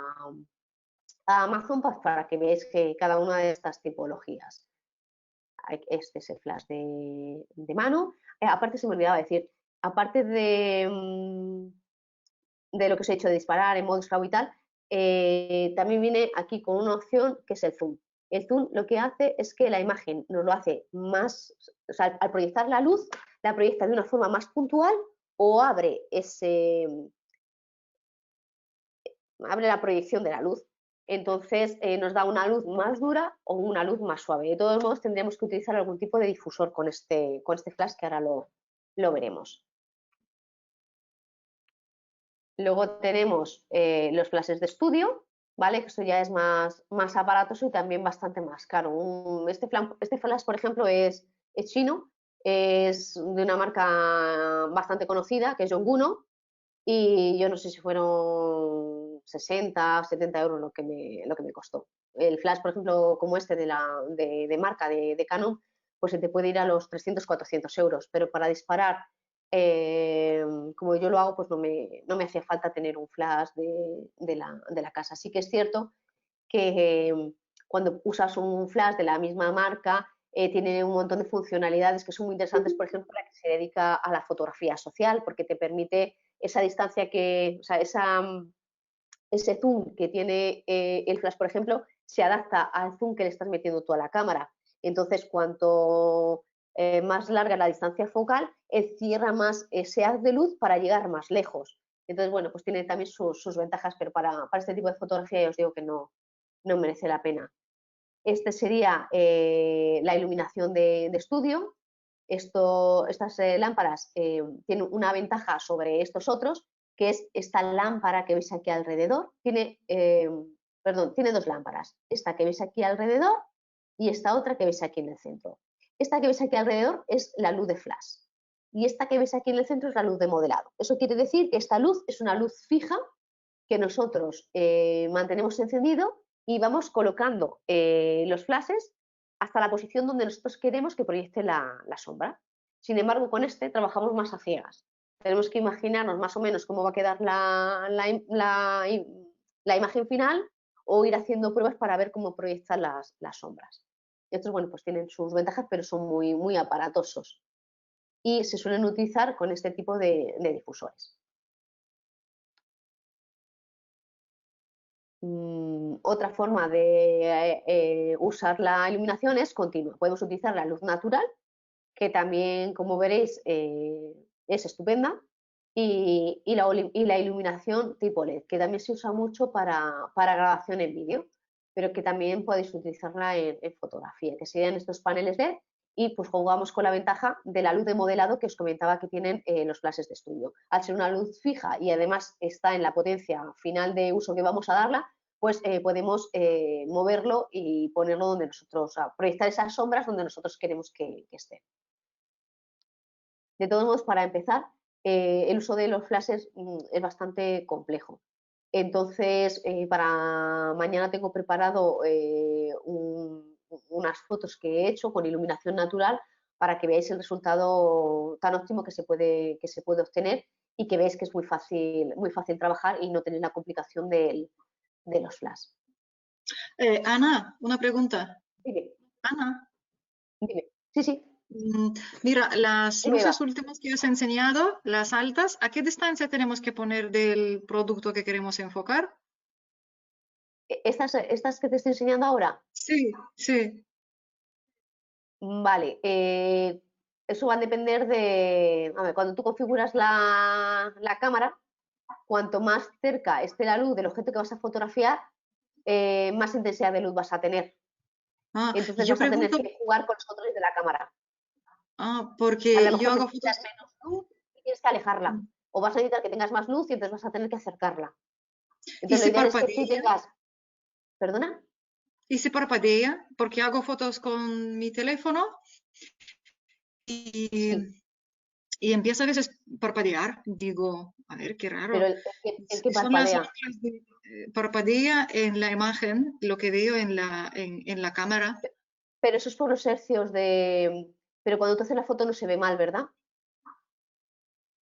Amazon, para que veáis que cada una de estas tipologías. Este es el flash de mano. Aparte se me olvidaba decir, aparte de lo que os he dicho de disparar en modo esclavo y tal, también viene aquí con una opción que es el zoom. El zoom lo que hace es que la imagen nos lo hace más, o sea, al proyectar la luz, la proyecta de una forma más puntual o abre la proyección de la luz. Entonces nos da una luz más dura o una luz más suave. De todos modos tendríamos que utilizar algún tipo de difusor con este flash, que ahora lo veremos. Luego tenemos los flashes de estudio, ¿vale? Que eso ya es más aparatoso y también bastante más caro. Este flash, por ejemplo, es chino, es de una marca bastante conocida, que es Yongguo, y yo no sé si fueron 60 o 70 euros lo que me costó. El flash, por ejemplo, como este de marca de Canon, pues se te puede ir a los 300, 400 euros, pero para disparar, como yo lo hago, pues no me hacía falta tener un flash de la casa. Sí que es cierto que cuando usas un flash de la misma marca, tiene un montón de funcionalidades que son muy interesantes, por ejemplo, la que se dedica a la fotografía social, porque te permite esa distancia o sea, ese zoom que tiene el flash, por ejemplo, se adapta al zoom que le estás metiendo tú a la cámara. Entonces, cuanto más larga la distancia focal, encierra más ese haz de luz para llegar más lejos. Entonces, bueno, pues tiene también sus ventajas, pero para este tipo de fotografía ya os digo que no merece la pena. Este sería la iluminación de estudio. Estas lámparas tienen una ventaja sobre estos otros, que es esta lámpara que veis aquí alrededor. Tiene 2 lámparas. Esta que veis aquí alrededor y esta otra que veis aquí en el centro. Esta que veis aquí alrededor es la luz de flash. Y esta que veis aquí en el centro es la luz de modelado. Eso quiere decir que esta luz es una luz fija que nosotros mantenemos encendido y vamos colocando los flashes hasta la posición donde nosotros queremos que proyecte la sombra. Sin embargo, con este trabajamos más a ciegas. Tenemos que imaginarnos más o menos cómo va a quedar la imagen final o ir haciendo pruebas para ver cómo proyectan las sombras. Estos, bueno, pues tienen sus ventajas, pero son muy, muy aparatosos y se suelen utilizar con este tipo de difusores. Otra forma de usar la iluminación es continua. Podemos utilizar la luz natural, que también, como veréis, es estupenda, y la iluminación tipo LED, que también se usa mucho para grabación en vídeo, pero que también podéis utilizarla en fotografía, que serían estos paneles LED, y pues jugamos con la ventaja de la luz de modelado que os comentaba que tienen los flashes de estudio. Al ser una luz fija y además está en la potencia final de uso que vamos a darla, pues podemos moverlo y ponerlo donde nosotros, o sea, proyectar esas sombras donde nosotros queremos que estén. De todos modos, para empezar, el uso de los flashes es bastante complejo. Entonces, para mañana tengo preparado unas fotos que he hecho con iluminación natural para que veáis el resultado tan óptimo que se puede obtener y que veáis que es muy fácil trabajar y no tenéis la complicación de los flash. Ana, una pregunta. Dime, Ana, dime. Sí. mira, las Dime, luces va. últimas que has enseñado, las altas, ¿a qué distancia tenemos que poner del producto que queremos enfocar? Estas que te estoy enseñando ahora, Sí. vale, eso va a depender de, a ver, cuando tú configuras la cámara, cuanto más cerca esté la luz del objeto que vas a fotografiar, más intensidad de luz vas a tener. Ah, Entonces yo vas a tener pregunto, que jugar con los controles de la cámara. A lo porque yo mejor hago necesitas fotos. menos luz y tienes que alejarla. O vas a necesitar que tengas más luz y entonces vas a tener que acercarla. ¿Y Entonces lo si ideal es que tú parpadea? tengas, ¿perdona? ¿Y si parpadea? Porque hago fotos con mi teléfono y, Sí, y empieza a veces parpadear. Digo, a ver, qué pero raro. el que Son las parpadea. otras de parpadea en la imagen, lo que veo en la cámara. Pero eso es por los hercios de... Pero cuando tú haces la foto no se ve mal, ¿verdad?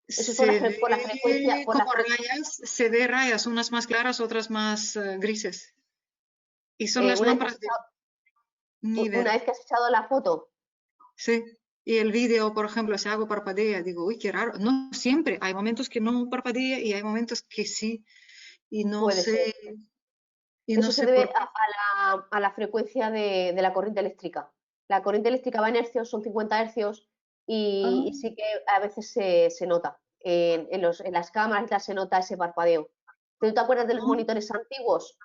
Eso es Se por la frecuencia, ve como rayas, se ve rayas, unas más claras, otras más grises. Y son las una vez que lámparas de una Niver. vez que has echado la foto, Sí. Y el vídeo, por ejemplo, si hago parpadea, digo, uy, qué raro. No siempre, hay momentos que no parpadea y hay momentos que sí. Y no puede ser. sé, y no Eso se sé debe por qué. a la frecuencia de la corriente eléctrica. La corriente eléctrica va en hercios, son 50 hercios, Ah, y sí que a veces se nota. En las cámaras ya se nota ese parpadeo. ¿Tú te acuerdas de los ah, monitores antiguos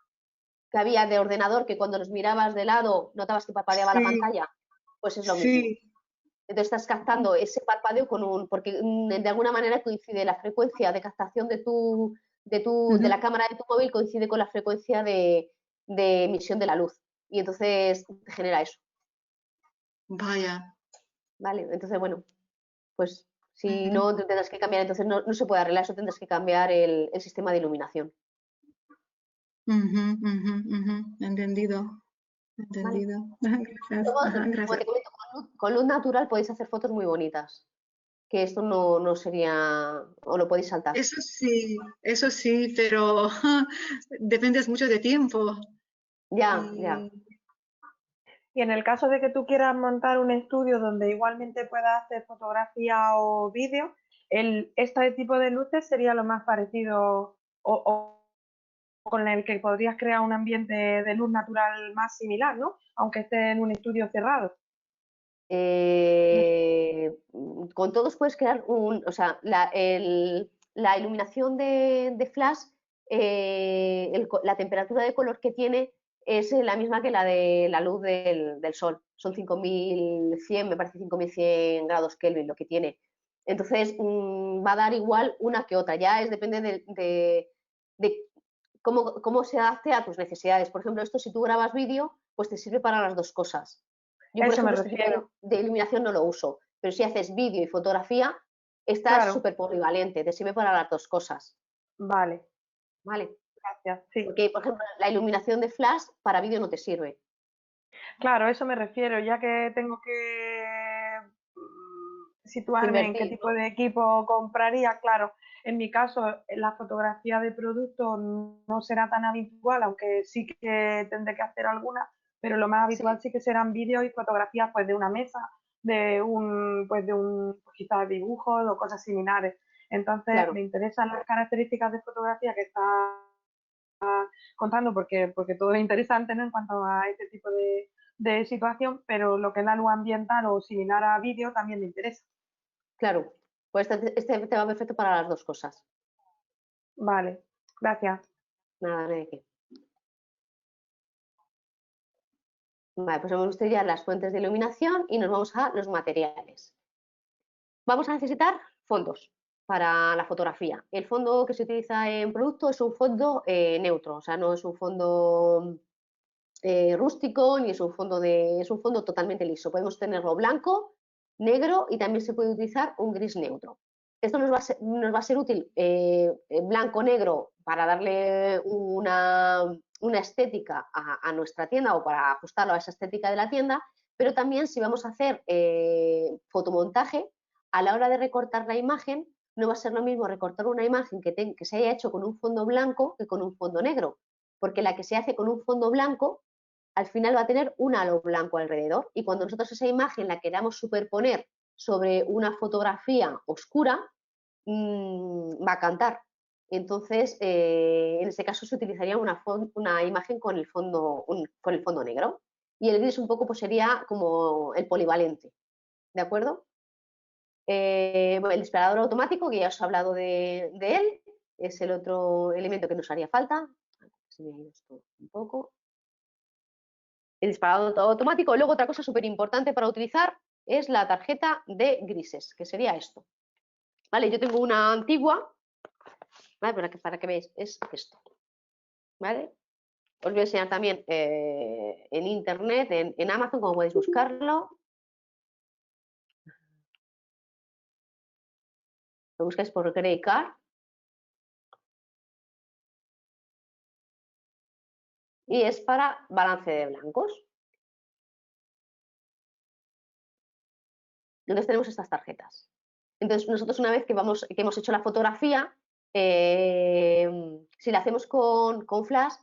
que había de ordenador que cuando los mirabas de lado notabas que parpadeaba la sí, pantalla? Pues es lo mismo. sí. Entonces estás captando ese parpadeo porque de alguna manera coincide la frecuencia de captación de la Ujú. cámara de tu móvil coincide con la frecuencia de emisión de la luz. Y entonces te genera eso, Vaya. ¿vale? Entonces, bueno, pues si Ujú, no tendrás que cambiar, entonces no se puede arreglar eso, tendrás que cambiar el sistema de iluminación, ujú. Entendido, ¿vale? entendido. Gracias. Luego, Ajá, como gracias. te comento, con luz natural podéis hacer fotos muy bonitas, que esto no sería, o lo podéis saltar. Eso sí, pero dependes mucho de tiempo. Ya. Y Y en el caso de que tú quieras montar un estudio donde igualmente puedas hacer fotografía o vídeo, este tipo de luces sería lo más parecido o con el que podrías crear un ambiente de luz natural más similar, ¿no? Aunque esté en un estudio cerrado. Con todos puedes crear o sea, la iluminación de flash, la temperatura de color que tiene es la misma que la de la luz del sol. Son 5100, me parece 5100 grados Kelvin lo que tiene. Entonces, va a dar igual una que otra. Ya depende de cómo se adapte a tus necesidades. Por ejemplo, esto si tú grabas vídeo, pues te sirve para las dos cosas. Yo, por Eso me ejemplo, este tipo refiero. de iluminación no lo uso, pero si haces vídeo y fotografía, estás Claro, súper polivalente, te sirve para las dos cosas, vale, ¿vale? gracias. Sí, Porque, por ejemplo, la iluminación de flash para vídeo no te sirve. claro, eso me refiero, ya que tengo que situarme en qué Invertir, tipo ¿no? de equipo compraría, claro, En mi caso, la fotografía de producto no será tan habitual, aunque sí que tendré que hacer alguna, pero lo más habitual sí que serán vídeos y fotografías pues de una mesa, pues quizás dibujos o cosas similares. Entonces Claro. me interesan las características de fotografía que está contando porque todo es interesante, ¿no? En cuanto a este tipo de situación, pero lo que es la luz ambiental o similar a vídeo también me interesa. Claro, pues este te va perfecto para las dos cosas. Vale, gracias. Nada, no hay de qué. Vale, pues hemos visto ya las fuentes de iluminación y nos vamos a los materiales. Vamos a necesitar fondos para la fotografía. El fondo que se utiliza en producto es un fondo neutro, o sea, no es un fondo rústico ni es un fondo totalmente liso. Podemos tenerlo blanco, negro y también se puede utilizar un gris neutro. Esto nos va a ser útil blanco, negro para darle una estética a nuestra tienda o para ajustarlo a esa estética de la tienda, pero también si vamos a hacer fotomontaje, a la hora de recortar la imagen, no va a ser lo mismo recortar una imagen que se haya hecho con un fondo blanco que con un fondo negro, porque la que se hace con un fondo blanco al final va a tener un halo blanco alrededor y cuando nosotros esa imagen la queramos superponer sobre una fotografía oscura, va a cantar. Entonces, en este caso se utilizaría una imagen con el fondo negro y el gris un poco pues sería como el polivalente, ¿de acuerdo? Bueno, el disparador automático, que ya os he hablado de él, es el otro elemento que nos haría falta. Se me ha ido esto un poco. El disparador automático. Luego otra cosa súper importante para utilizar es la tarjeta de grises, que sería esto. Vale, yo tengo una antigua, ¿vale? Para que veáis, es esto. ¿Vale? Os voy a enseñar también en internet, en Amazon, cómo podéis buscarlo. Lo buscáis por Grey Card. Y es para balance de blancos. Entonces tenemos estas tarjetas. Entonces nosotros una vez que hemos hecho la fotografía, si la hacemos con flash,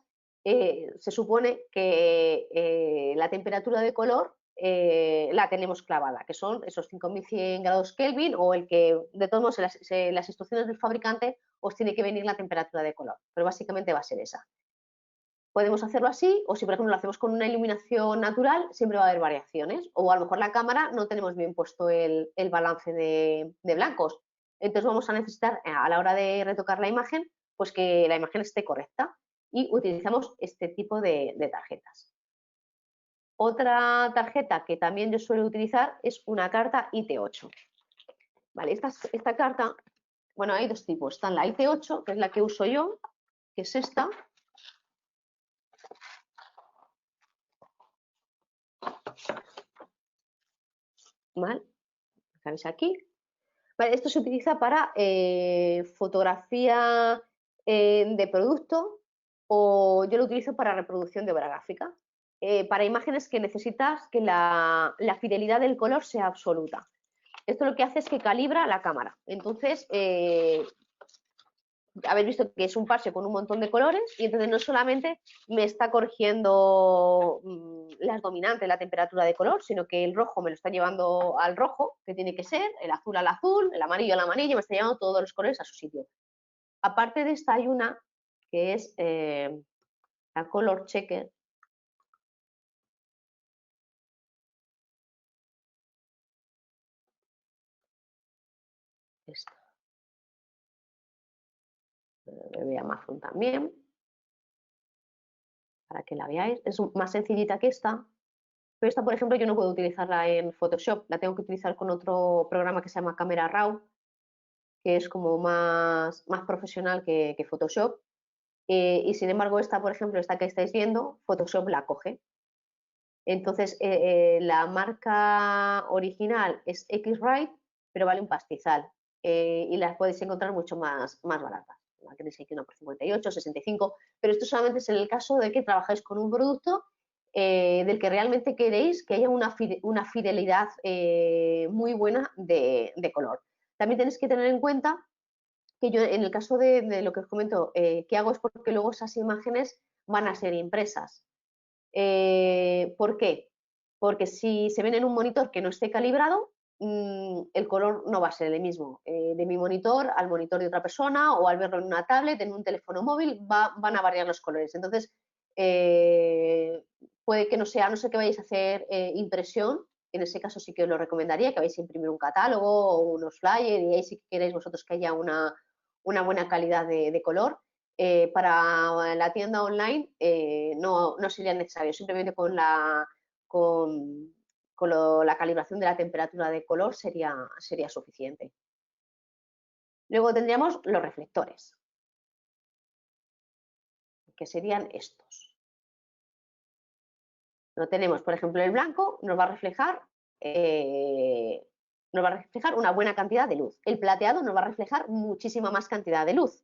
se supone que la temperatura de color la tenemos clavada, que son esos 5100 grados Kelvin o el que, de todos modos, las instrucciones del fabricante os tiene que venir la temperatura de color, pero básicamente va a ser esa. Podemos hacerlo así, o si por ejemplo lo hacemos con una iluminación natural, siempre va a haber variaciones. O a lo mejor la cámara no tenemos bien puesto el balance de blancos. Entonces vamos a necesitar a la hora de retocar la imagen, pues que la imagen esté correcta. Y utilizamos este tipo de tarjetas. Otra tarjeta que también yo suelo utilizar es una carta IT8. Vale, esta carta, bueno, hay dos tipos. Está la IT8, que es la que uso yo, que es esta. ¿Vale? ¿Veis aquí? Vale, esto se utiliza para fotografía de producto o yo lo utilizo para reproducción de obra gráfica. Para imágenes que necesitas que la fidelidad del color sea absoluta. Esto lo que hace es que calibra la cámara. Entonces, habéis visto que es un parche con un montón de colores y entonces no solamente me está corrigiendo las dominantes, la temperatura de color, sino que el rojo me lo está llevando al rojo, que tiene que ser, el azul al azul, el amarillo al amarillo, me está llevando todos los colores a su sitio. Aparte de esta hay una que es la Color Checker. Esta. Me voy a Amazon también, para que la veáis. Es más sencillita que esta, pero esta, por ejemplo, yo no puedo utilizarla en Photoshop, la tengo que utilizar con otro programa que se llama Camera Raw, que es como más profesional que Photoshop. Y sin embargo, esta, por ejemplo, esta que estáis viendo, Photoshop la coge. Entonces, la marca original es X-Rite, pero vale un pastizal. Y las podéis encontrar mucho más baratas. La tenéis aquí una por 58, 65, pero esto solamente es en el caso de que trabajáis con un producto del que realmente queréis que haya una fidelidad muy buena de color. También tenéis que tener en cuenta que yo en el caso de lo que os comento, ¿qué hago? Es porque luego esas imágenes van a ser impresas. ¿Por qué? Porque si se ven en un monitor que no esté calibrado, el color no va a ser el mismo. De mi monitor al monitor de otra persona, o al verlo en una tablet, en un teléfono móvil, van a variar los colores. Entonces, puede que no sea, a no ser que vayáis a hacer impresión, en ese caso sí que os lo recomendaría, que vais a imprimir un catálogo o unos flyers, y ahí sí que queréis vosotros que haya una buena calidad de color. Para la tienda online no sería necesario, simplemente con la calibración de la temperatura de color sería suficiente. Luego tendríamos los reflectores, que serían estos. Lo tenemos, por ejemplo, el blanco nos va a reflejar una buena cantidad de luz. El plateado nos va a reflejar muchísima más cantidad de luz.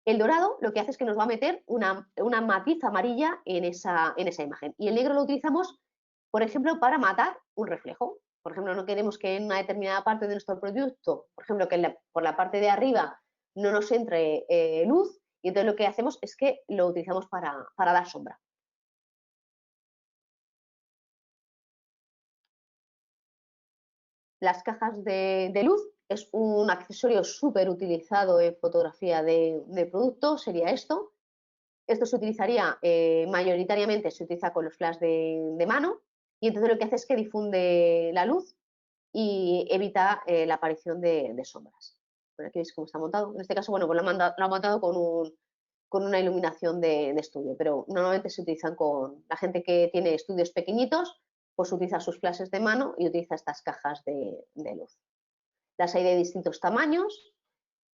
El dorado lo que hace es que nos va a meter una matiz amarilla en esa imagen. Y el negro lo utilizamos, por ejemplo, para matar un reflejo. Por ejemplo, no queremos que en una determinada parte de nuestro producto, por ejemplo, que por la parte de arriba no nos entre luz, y entonces lo que hacemos es que lo utilizamos para dar sombra. Las cajas de luz es un accesorio súper utilizado en fotografía de producto, sería esto. Esto se utilizaría mayoritariamente, se utiliza con los flash de mano, y entonces lo que hace es que difunde la luz y evita la aparición de sombras. Bueno, aquí veis cómo está montado. En este caso, bueno, pues lo ha montado con una iluminación de estudio, pero normalmente se utilizan con la gente que tiene estudios pequeñitos, pues utiliza sus flashes de mano y utiliza estas cajas de luz. Las hay de distintos tamaños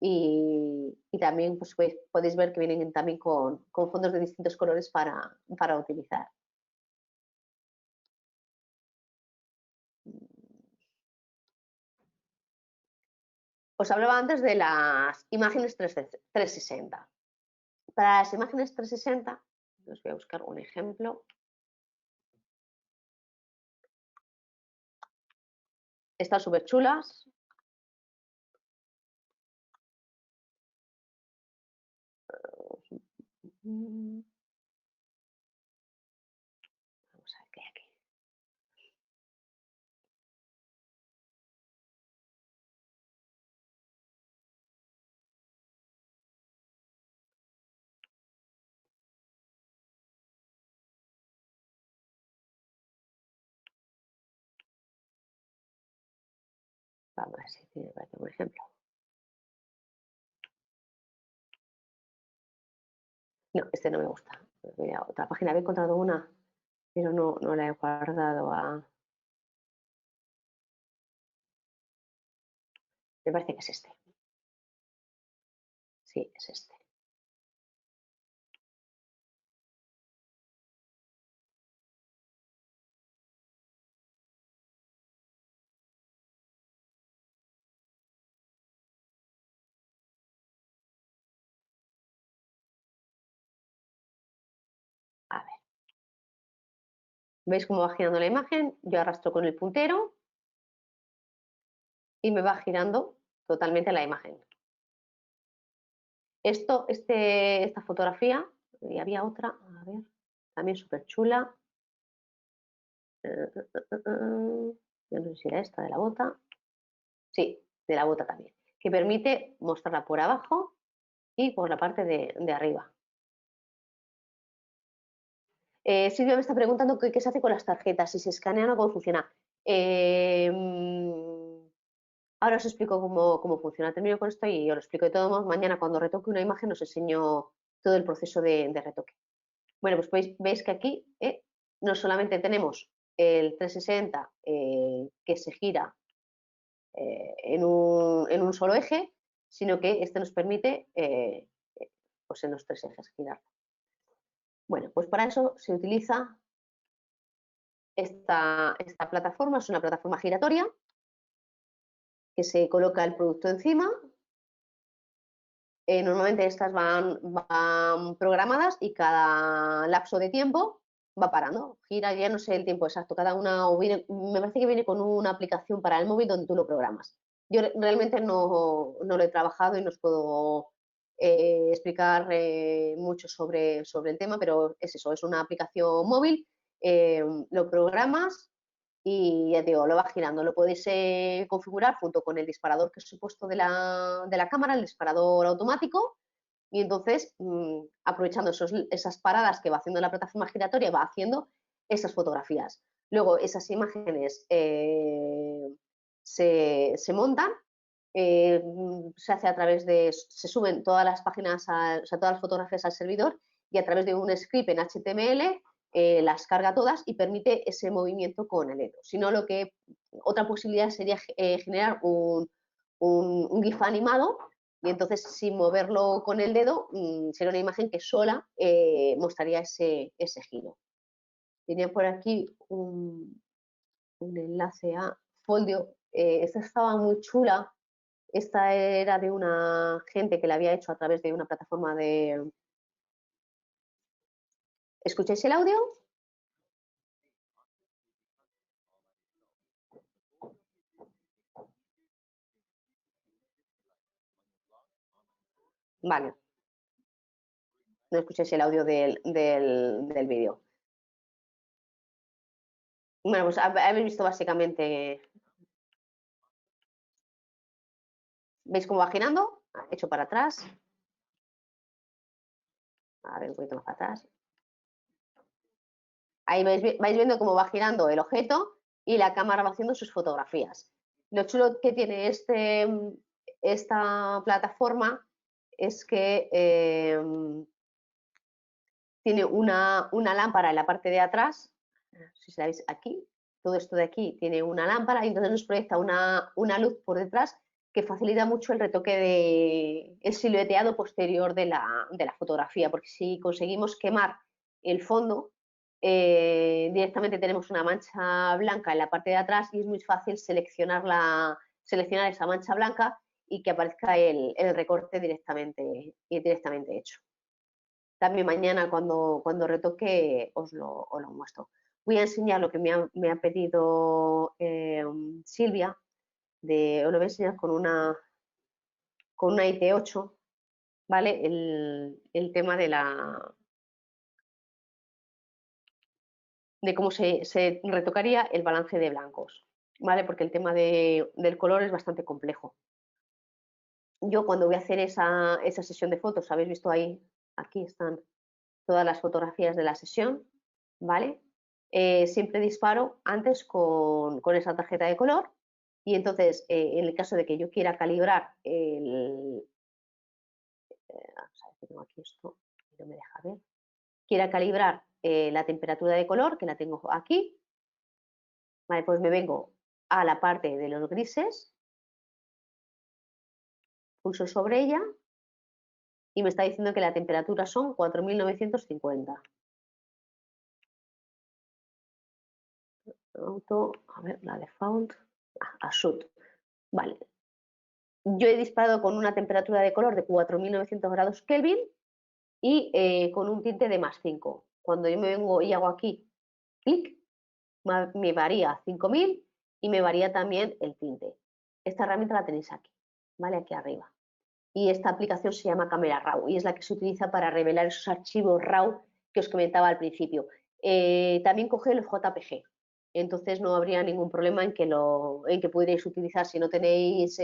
y también pues, podéis ver que vienen también con fondos de distintos colores para utilizar. Os hablaba antes de las imágenes 360. Para las imágenes 360, os voy a buscar un ejemplo. Están súper chulas. Vamos a ver qué hay aquí. Vamos a ver si tiene por aquí un ejemplo. No, este no me gusta. Voy a otra página. Había encontrado una, pero no la he guardado a... Me parece que es este. Sí, es este. A ver. ¿Veis cómo va girando la imagen? Yo arrastro con el puntero y me va girando totalmente la imagen. Esta fotografía, y había otra, a ver, también súper chula. Yo no sé si era esta de la bota. Sí, de la bota también. Que permite mostrarla por abajo y por la parte de arriba. Silvia me está preguntando qué se hace con las tarjetas, si se escanean o cómo funciona. Ahora os explico cómo funciona. Termino con esto y os lo explico. De todos modos, mañana cuando retoque una imagen os enseño todo el proceso de retoque. Bueno, pues veis que aquí no solamente tenemos el 360 que se gira en un solo eje, sino que este nos permite pues en los tres ejes girar. Bueno, pues para eso se utiliza esta plataforma. Es una plataforma giratoria que se coloca el producto encima. Normalmente estas van programadas y cada lapso de tiempo va parando. Gira, ya no sé el tiempo exacto, cada una, me parece que viene con una aplicación para el móvil donde tú lo programas. Yo realmente no lo he trabajado y no os puedo explicar mucho sobre el tema, pero es eso, es una aplicación móvil, lo programas y ya te digo, lo vas girando. Lo podéis configurar junto con el disparador que os he puesto de la cámara, el disparador automático, y entonces, aprovechando esas paradas que va haciendo la plataforma giratoria, va haciendo esas fotografías. Luego, esas imágenes se montan, se hace a través se suben todas las páginas, o sea, todas las fotografías al servidor, y a través de un script en HTML las carga todas y permite ese movimiento con el dedo. Si no, otra posibilidad sería generar un GIF animado, y entonces sin moverlo con el dedo sería una imagen que sola mostraría ese giro. Tenía por aquí un enlace a Foldio. Esta estaba muy chula. Esta era de una gente que la había hecho a través de una plataforma de... ¿Escucháis el audio? Vale. No escucháis el audio del vídeo. Bueno, pues habéis visto básicamente... ¿Veis cómo va girando? Hecho para atrás. A ver, un poquito más para atrás. Ahí vais viendo cómo va girando el objeto y la cámara va haciendo sus fotografías. Lo chulo que tiene esta plataforma es que tiene una lámpara en la parte de atrás. Si la veis aquí, todo esto de aquí tiene una lámpara y entonces nos proyecta una luz por detrás que facilita mucho el retoque el silueteado posterior de la fotografía, porque si conseguimos quemar el fondo, directamente tenemos una mancha blanca en la parte de atrás y es muy fácil seleccionar esa mancha blanca y que aparezca el recorte directamente hecho. También mañana cuando retoque os lo muestro. Voy a enseñar lo que me ha pedido Silvia. Os lo voy a enseñar con una IT8, ¿vale? El tema de cómo se retocaría el balance de blancos, ¿vale? Porque el tema del color es bastante complejo. Yo cuando voy a hacer esa sesión de fotos, habéis visto ahí, aquí están todas las fotografías de la sesión, ¿vale? Siempre disparo antes con esa tarjeta de color y entonces en el caso de que yo quiera calibrar vamos a ver que tengo aquí esto, no me deja ver, quiera calibrar la temperatura de color, que la tengo aquí, vale, pues me vengo a la parte de los grises, pulso sobre ella y me está diciendo que la temperatura son 4950. Auto, a ver, la default, a shoot, vale. Yo he disparado con una temperatura de color de 4900 grados Kelvin y con un tinte de +5. Cuando yo me vengo y hago aquí clic, me varía 5000 y me varía también el tinte. Esta herramienta la tenéis aquí, ¿vale? Aquí arriba. Y esta aplicación se llama Camera Raw y es la que se utiliza para revelar esos archivos RAW que os comentaba al principio. También coge los JPG, entonces no habría ningún problema en que pudierais utilizar, si no tenéis,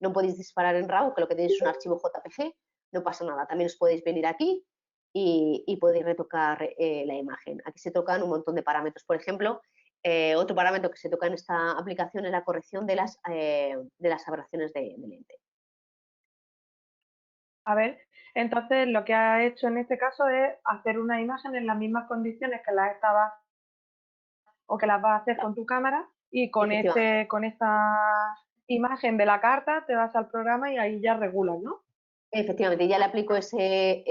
no podéis disparar en RAW, que lo que tenéis es un archivo JPG, no pasa nada. También os podéis venir aquí y podéis retocar la imagen. Aquí se tocan un montón de parámetros. Por ejemplo, otro parámetro que se toca en esta aplicación es la corrección de las aberraciones de lente. A ver, entonces lo que has hecho en este caso es hacer una imagen en las mismas condiciones que las estabas o que las vas a hacer con tu cámara y con esta imagen de la carta te vas al programa y ahí ya regulas, ¿no? Efectivamente, ya le aplico Vale.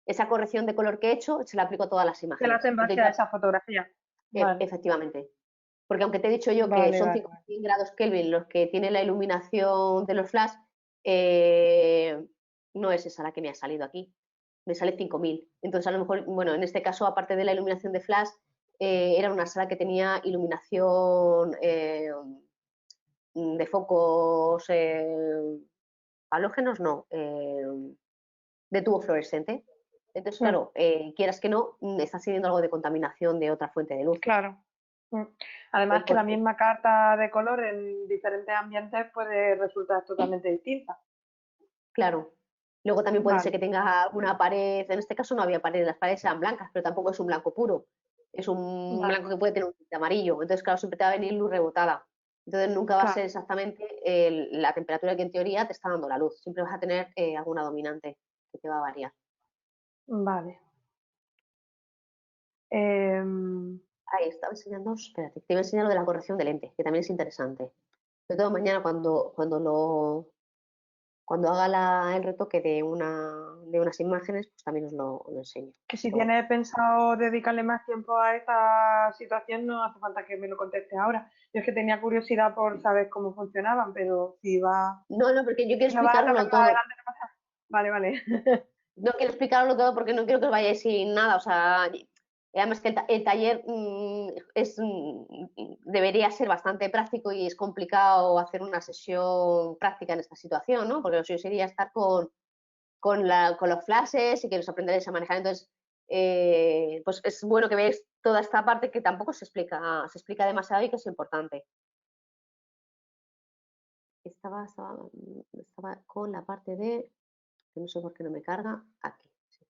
esa corrección de color que he hecho, se la aplico a todas las Se la imágenes. hacen base a esa fotografía. Vale. Efectivamente. Porque aunque te he dicho yo que Vale, son vale, 5100 grados Kelvin los que tiene la iluminación de los flash, no es esa la que me ha salido aquí. Me sale 5000. Entonces, a lo mejor, bueno, en este caso, aparte de la iluminación de flash, era una sala que tenía iluminación de focos halógenos, no, de tubo fluorescente. Entonces, claro, quieras que no, estás teniendo algo de contaminación de otra fuente de luz. Claro. Además que la misma carta de color en diferentes ambientes puede resultar totalmente distinta. Claro. Luego también puede ser Vale. que tenga alguna pared, en este caso no había paredes, las paredes eran blancas, pero tampoco es un blanco puro. Es un Vale. blanco que puede tener un tinte amarillo. Entonces, claro, siempre te va a venir luz rebotada. Entonces, nunca va a Claro. ser exactamente la temperatura que en teoría te está dando la luz. Siempre vas a tener alguna dominante que te va a variar. Vale. Ahí estaba enseñando, espérate, te iba a enseñar lo de la corrección de lente, que también es interesante. Sobre todo mañana cuando haga el retoque de unas imágenes, pues también os lo enseño. Que si tienes pensado dedicarle más tiempo a esta situación, no hace falta que me lo contestes ahora. Yo es que tenía curiosidad por saber cómo funcionaban, pero si va... No, porque yo quiero si me vas a explicarlo tocar más todo. adelante, no pasa. Vale, vale. No quiero explicarlo todo porque no quiero que os vayáis sin nada. O sea, además que el taller debería ser bastante práctico y es complicado hacer una sesión práctica en esta situación, ¿no? Porque lo suyo sería estar con los flashes y que los aprenderéis a manejar. Entonces, pues es bueno que veáis toda esta parte que tampoco se explica demasiado y que es importante. Estaba con la parte de, que no sé por qué no me carga, aquí. Sí.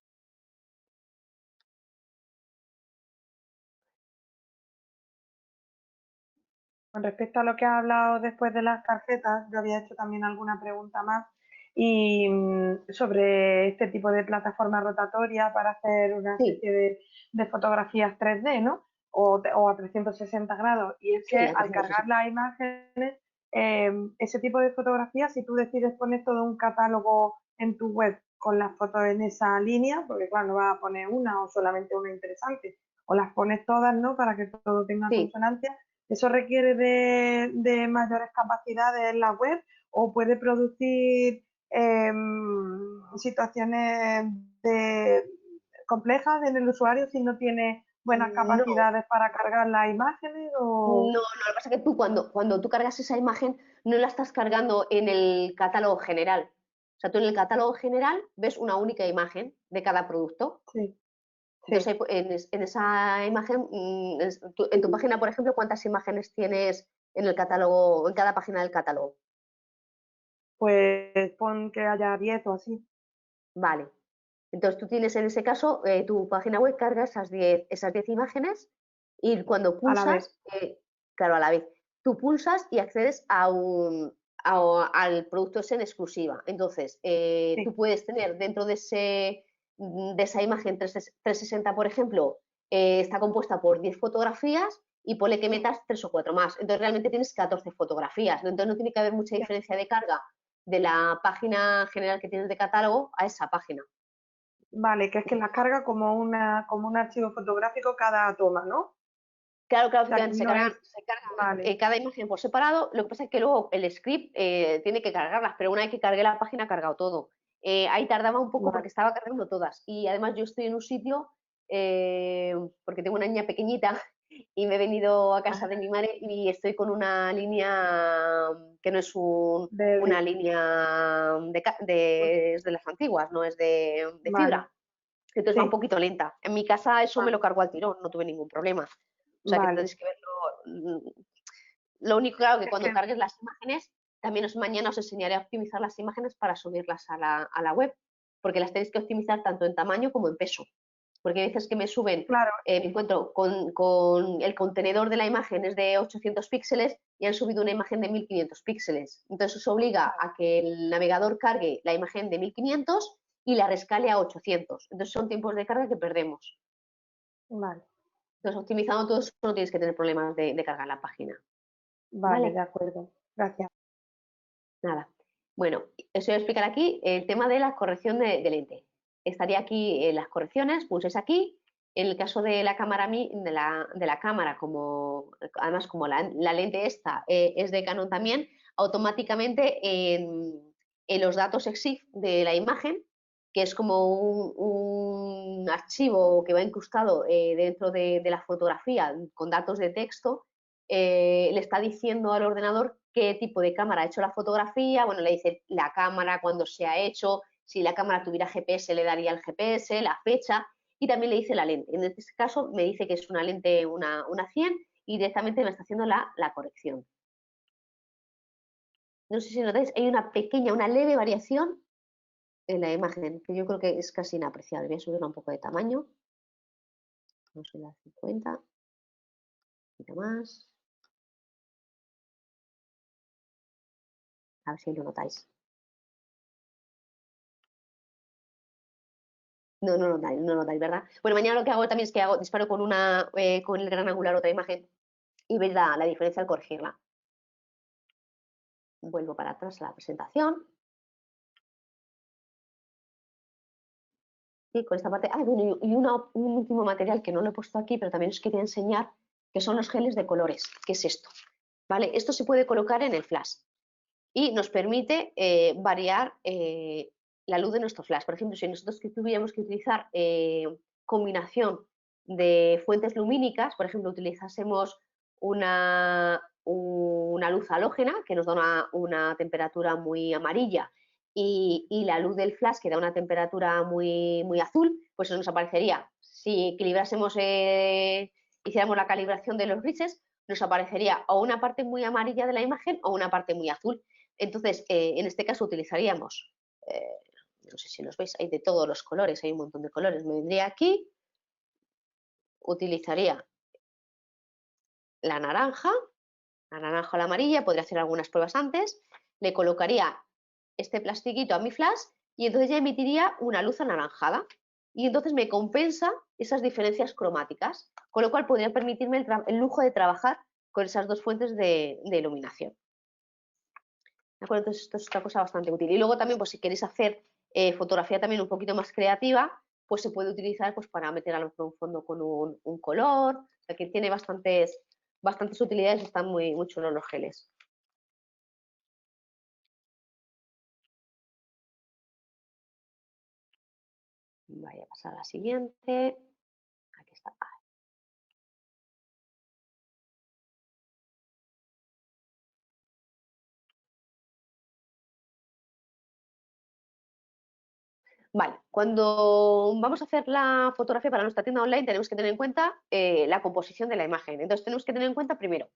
Con respecto a lo que has hablado después de las tarjetas, yo había hecho también alguna pregunta más y sobre este tipo de plataforma rotatoria para hacer una Sí. especie de fotografías 3D, ¿no? O a 360 grados. Y es Sí, que a al 360. cargar las imágenes, ese tipo de fotografías, si tú decides poner todo un catálogo en tu web con las fotos en esa línea, porque claro, no vas a poner una o solamente una interesante, o las pones todas, ¿no? Para que todo tenga Sí. consonancia. ¿Eso requiere de mayores capacidades en la web o puede producir situaciones complejas en el usuario si no tiene buenas No, capacidades para cargar las imágenes? O... no, lo que pasa es que tú cuando tú cargas esa imagen no la estás cargando en el catálogo general. O sea, tú en el catálogo general ves una única imagen de cada producto. Sí, Entonces, sí. en esa imagen, en tu página, por ejemplo, ¿cuántas imágenes tienes en el catálogo, en cada página del catálogo? Pues pon que haya 10 o así. Vale. Entonces tú tienes en ese caso, tu página web carga esas 10 imágenes y cuando A la vez. pulsas, claro, a la vez, tú pulsas y accedes al producto ese en exclusiva. Entonces, Sí. tú puedes tener dentro de esa imagen 360, por ejemplo, está compuesta por 10 fotografías y ponle que metas 3 o 4 más. Entonces realmente tienes 14 fotografías. Entonces no tiene que haber mucha diferencia de carga de la página general que tienes de catálogo a esa página. Vale, que es que las carga como un archivo fotográfico cada toma, ¿no? Claro, O sea, efectivamente, que se no cargan, es... Vale, cada imagen por separado. Lo que pasa es que luego el script tiene que cargarlas, pero una vez que cargué la página ha cargado todo. Ahí tardaba un poco vale. porque estaba cargando todas. Y además yo estoy en un sitio, porque tengo una niña pequeñita y me he venido a casa de mi madre y estoy con una línea que no es una línea es de las antiguas, no es de Vale, fibra. Entonces va un sí, poquito lenta. En mi casa eso me vale, lo cargo al tirón, no tuve ningún problema. O sea que vale. tenéis que verlo. Lo único, claro, que Es cuando que, cargues las imágenes, también mañana os enseñaré a optimizar las imágenes para subirlas a la web, porque las tenéis que optimizar tanto en tamaño como en peso. Porque hay veces que me suben, claro, me encuentro con el contenedor de la imagen es de 800 píxeles y han subido una imagen de 1500 píxeles. Entonces eso obliga a que el navegador cargue la imagen de 1500 y la rescale a 800. Entonces son tiempos de carga que perdemos. vale, Entonces optimizando todo eso no tienes que tener problemas de cargar la página. vale, de ¿Vale? acuerdo. Gracias. Nada. Bueno, os voy a explicar aquí el tema de la corrección de lente. Estaría aquí en las correcciones, pulséis aquí. En el caso de la cámara, de la cámara, además como la lente esta es de Canon también, automáticamente en los datos EXIF de la imagen, que es como un archivo que va incrustado dentro de la fotografía con datos de texto, le está diciendo al ordenador qué tipo de cámara ha hecho la fotografía, bueno, le dice la cámara, cuándo se ha hecho, si la cámara tuviera GPS le daría el GPS, la fecha, y también le dice la lente. En este caso me dice que es una lente, una 100, y directamente me está haciendo la corrección. No sé si notáis, hay una pequeña, una leve variación en la imagen, que yo creo que es casi inapreciable. Voy a subirla un poco de tamaño. Vamos a ir a 50. Un poquito más. A ver si lo notáis. No, no notáis, no notáis, ¿verdad? Bueno, mañana lo que hago también es que disparo con con el gran angular otra imagen y veis la diferencia al corregirla. Vuelvo para atrás a la presentación. Y con esta parte, bueno, y un último material que no lo he puesto aquí, pero también os quería enseñar, que son los geles de colores. ¿Qué es esto? ¿Vale? Esto se puede colocar en el flash y nos permite variar la luz de nuestro flash. Por ejemplo, si nosotros tuviéramos que utilizar combinación de fuentes lumínicas, por ejemplo, utilizásemos una luz halógena que nos da una temperatura muy amarilla y la luz del flash que da una temperatura muy azul, pues eso nos aparecería. Si equilibrásemos, hiciéramos la calibración de los grises, nos aparecería o una parte muy amarilla de la imagen o una parte muy azul. Entonces, en este caso utilizaríamos, no sé si los veis, hay de todos los colores, hay un montón de colores. Me vendría aquí, utilizaría la naranja o la amarilla, podría hacer algunas pruebas antes, le colocaría este plastiquito a mi flash y entonces ya emitiría una luz anaranjada. Y entonces me compensa esas diferencias cromáticas, con lo cual podría permitirme el lujo de trabajar con esas dos fuentes de iluminación. ¿De acuerdo? Entonces esto es otra cosa bastante útil. Y luego también, pues si queréis hacer fotografía también un poquito más creativa, pues se puede utilizar pues, para meter a lo mejor un fondo con un color. O sea que tiene bastantes utilidades y están muy chulos los geles. Voy a pasar a la siguiente. Aquí está. Vale, cuando vamos a hacer la fotografía para nuestra tienda online tenemos que tener en cuenta la composición de la imagen. Entonces tenemos que tener en cuenta primero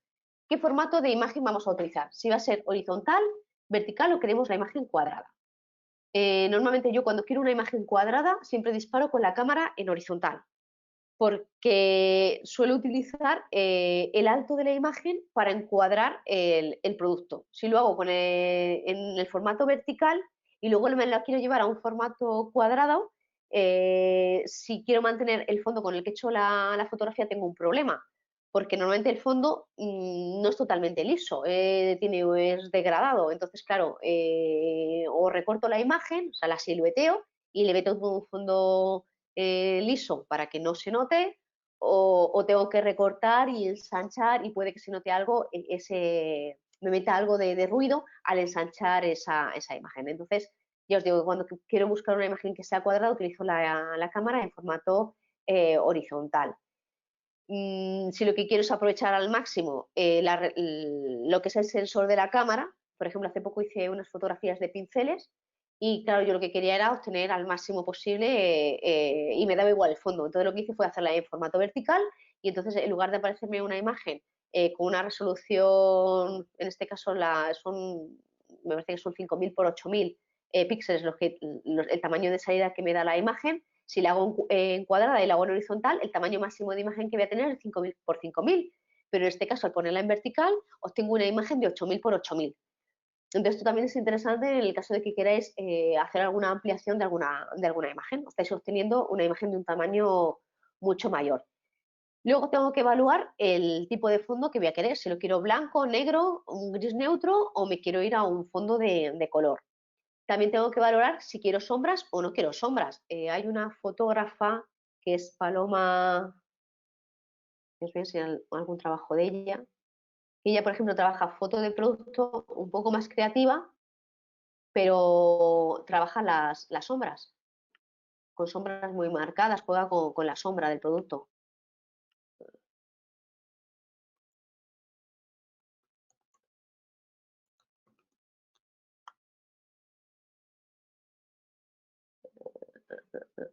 qué formato de imagen vamos a utilizar. Si va a ser horizontal, vertical o queremos la imagen cuadrada. Normalmente yo cuando quiero una imagen cuadrada siempre disparo con la cámara en horizontal porque suelo utilizar el alto de la imagen para encuadrar el producto. Si lo hago en el formato vertical y luego me la quiero llevar a un formato cuadrado, si quiero mantener el fondo con el que he hecho la fotografía tengo un problema, porque normalmente el fondo no es totalmente liso, es degradado. Entonces, claro, o recorto la imagen, o sea, la silueteo y le meto un fondo liso para que no se note, o tengo que recortar y ensanchar y puede que se note algo, me meta algo de ruido al ensanchar esa imagen. Entonces, ya os digo que cuando quiero buscar una imagen que sea cuadrada, utilizo la cámara en formato horizontal. Si lo que quiero es aprovechar al máximo lo que es el sensor de la cámara, por ejemplo, hace poco hice unas fotografías de pinceles y claro, yo lo que quería era obtener al máximo posible y me daba igual el fondo. Entonces lo que hice fue hacerla en formato vertical y entonces en lugar de aparecerme una imagen con una resolución, en este caso me parece que son 5000 por 8000 píxeles el tamaño de salida que me da la imagen. Si la hago en cuadrada y la hago en horizontal, el tamaño máximo de imagen que voy a tener es 5000 por 5000. Pero en este caso, al ponerla en vertical, obtengo una imagen de 8000 por 8000. Entonces, esto también es interesante en el caso de que queráis hacer alguna ampliación de alguna imagen. Estáis obteniendo una imagen de un tamaño mucho mayor. Luego tengo que evaluar el tipo de fondo que voy a querer, si lo quiero blanco, negro, un gris neutro o me quiero ir a un fondo de color. También tengo que valorar si quiero sombras o no quiero sombras. Hay una fotógrafa que es Paloma, os voy a enseñar algún trabajo de ella. Ella, por ejemplo, trabaja foto de producto un poco más creativa, pero trabaja las sombras, con sombras muy marcadas, juega con la sombra del producto.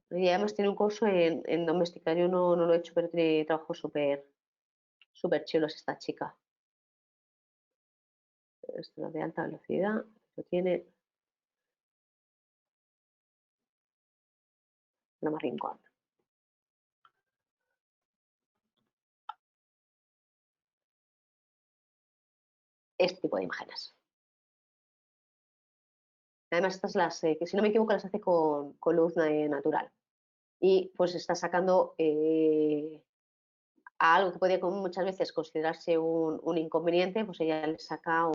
Y además tiene un curso en doméstica. Yo no lo he hecho, pero tiene trabajo súper chulos esta chica. Esto es de alta velocidad. Lo tiene la más rincón. Este tipo de imágenes. Además, estas que si no me equivoco las hace con luz natural. Y pues está sacando a algo que podría muchas veces considerarse un inconveniente, pues ella le saca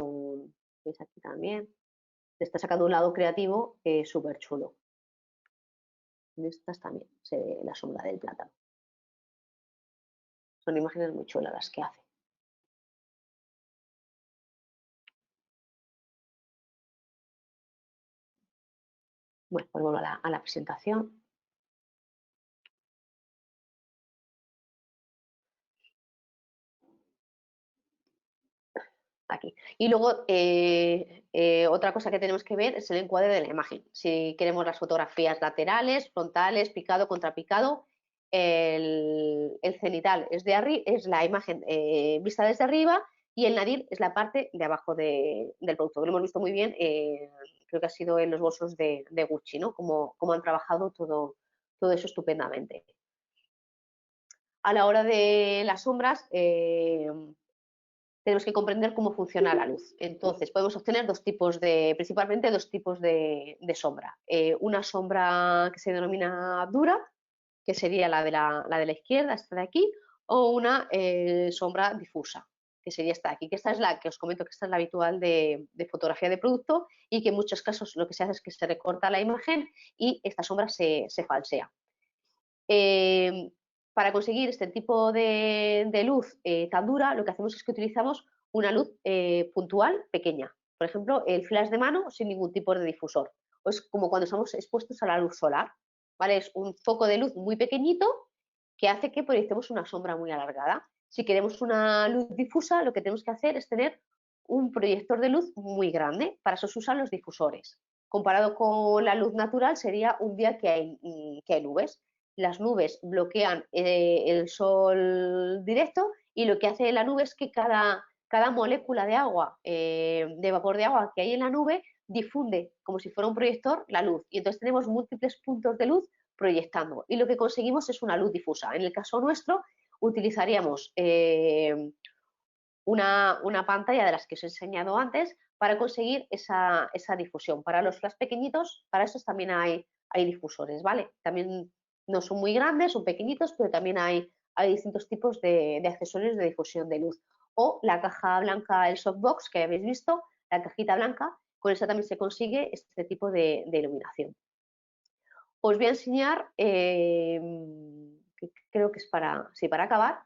¿veis aquí también? Le está sacando un lado creativo súper chulo. En estas también se ve la sombra del plátano. Son imágenes muy chulas las que hace. Bueno, pues vuelvo a la presentación. Aquí. Y luego, otra cosa que tenemos que ver es el encuadre de la imagen. Si queremos las fotografías laterales, frontales, picado, contrapicado, el cenital es la imagen vista desde arriba y el nadir es la parte de abajo del producto. Lo hemos visto muy bien, creo que ha sido en los bolsos de Gucci, ¿no? Cómo han trabajado todo eso estupendamente. A la hora de las sombras, tenemos que comprender cómo funciona la luz. Entonces, podemos obtener principalmente dos tipos de sombra. Una sombra que se denomina dura, que sería la de la izquierda, esta de aquí, o una sombra difusa, que sería esta de aquí, que esta es la que os comento, que esta es la habitual de fotografía de producto y que en muchos casos lo que se hace es que se recorta la imagen y esta sombra se falsea. Para conseguir este tipo de luz tan dura, lo que hacemos es que utilizamos una luz puntual pequeña. Por ejemplo, el flash de mano sin ningún tipo de difusor. O es como cuando estamos expuestos a la luz solar. ¿Vale? Es un foco de luz muy pequeñito que hace que proyectemos una sombra muy alargada. Si queremos una luz difusa, lo que tenemos que hacer es tener un proyector de luz muy grande. Para eso se usan los difusores. Comparado con la luz natural, sería un día que hay nubes. Las nubes bloquean el sol directo y lo que hace la nube es que cada molécula de agua, de vapor de agua que hay en la nube, difunde como si fuera un proyector la luz. Y entonces tenemos múltiples puntos de luz proyectando. Y lo que conseguimos es una luz difusa. En el caso nuestro, utilizaríamos una pantalla de las que os he enseñado antes para conseguir esa difusión. Para los flash pequeñitos, para esos también hay difusores, ¿vale? También no son muy grandes, son pequeñitos, pero también hay distintos tipos de accesorios de difusión de luz. O la caja blanca, el softbox que habéis visto, la cajita blanca, con esa también se consigue este tipo de iluminación. Os voy a enseñar, que creo que es para acabar,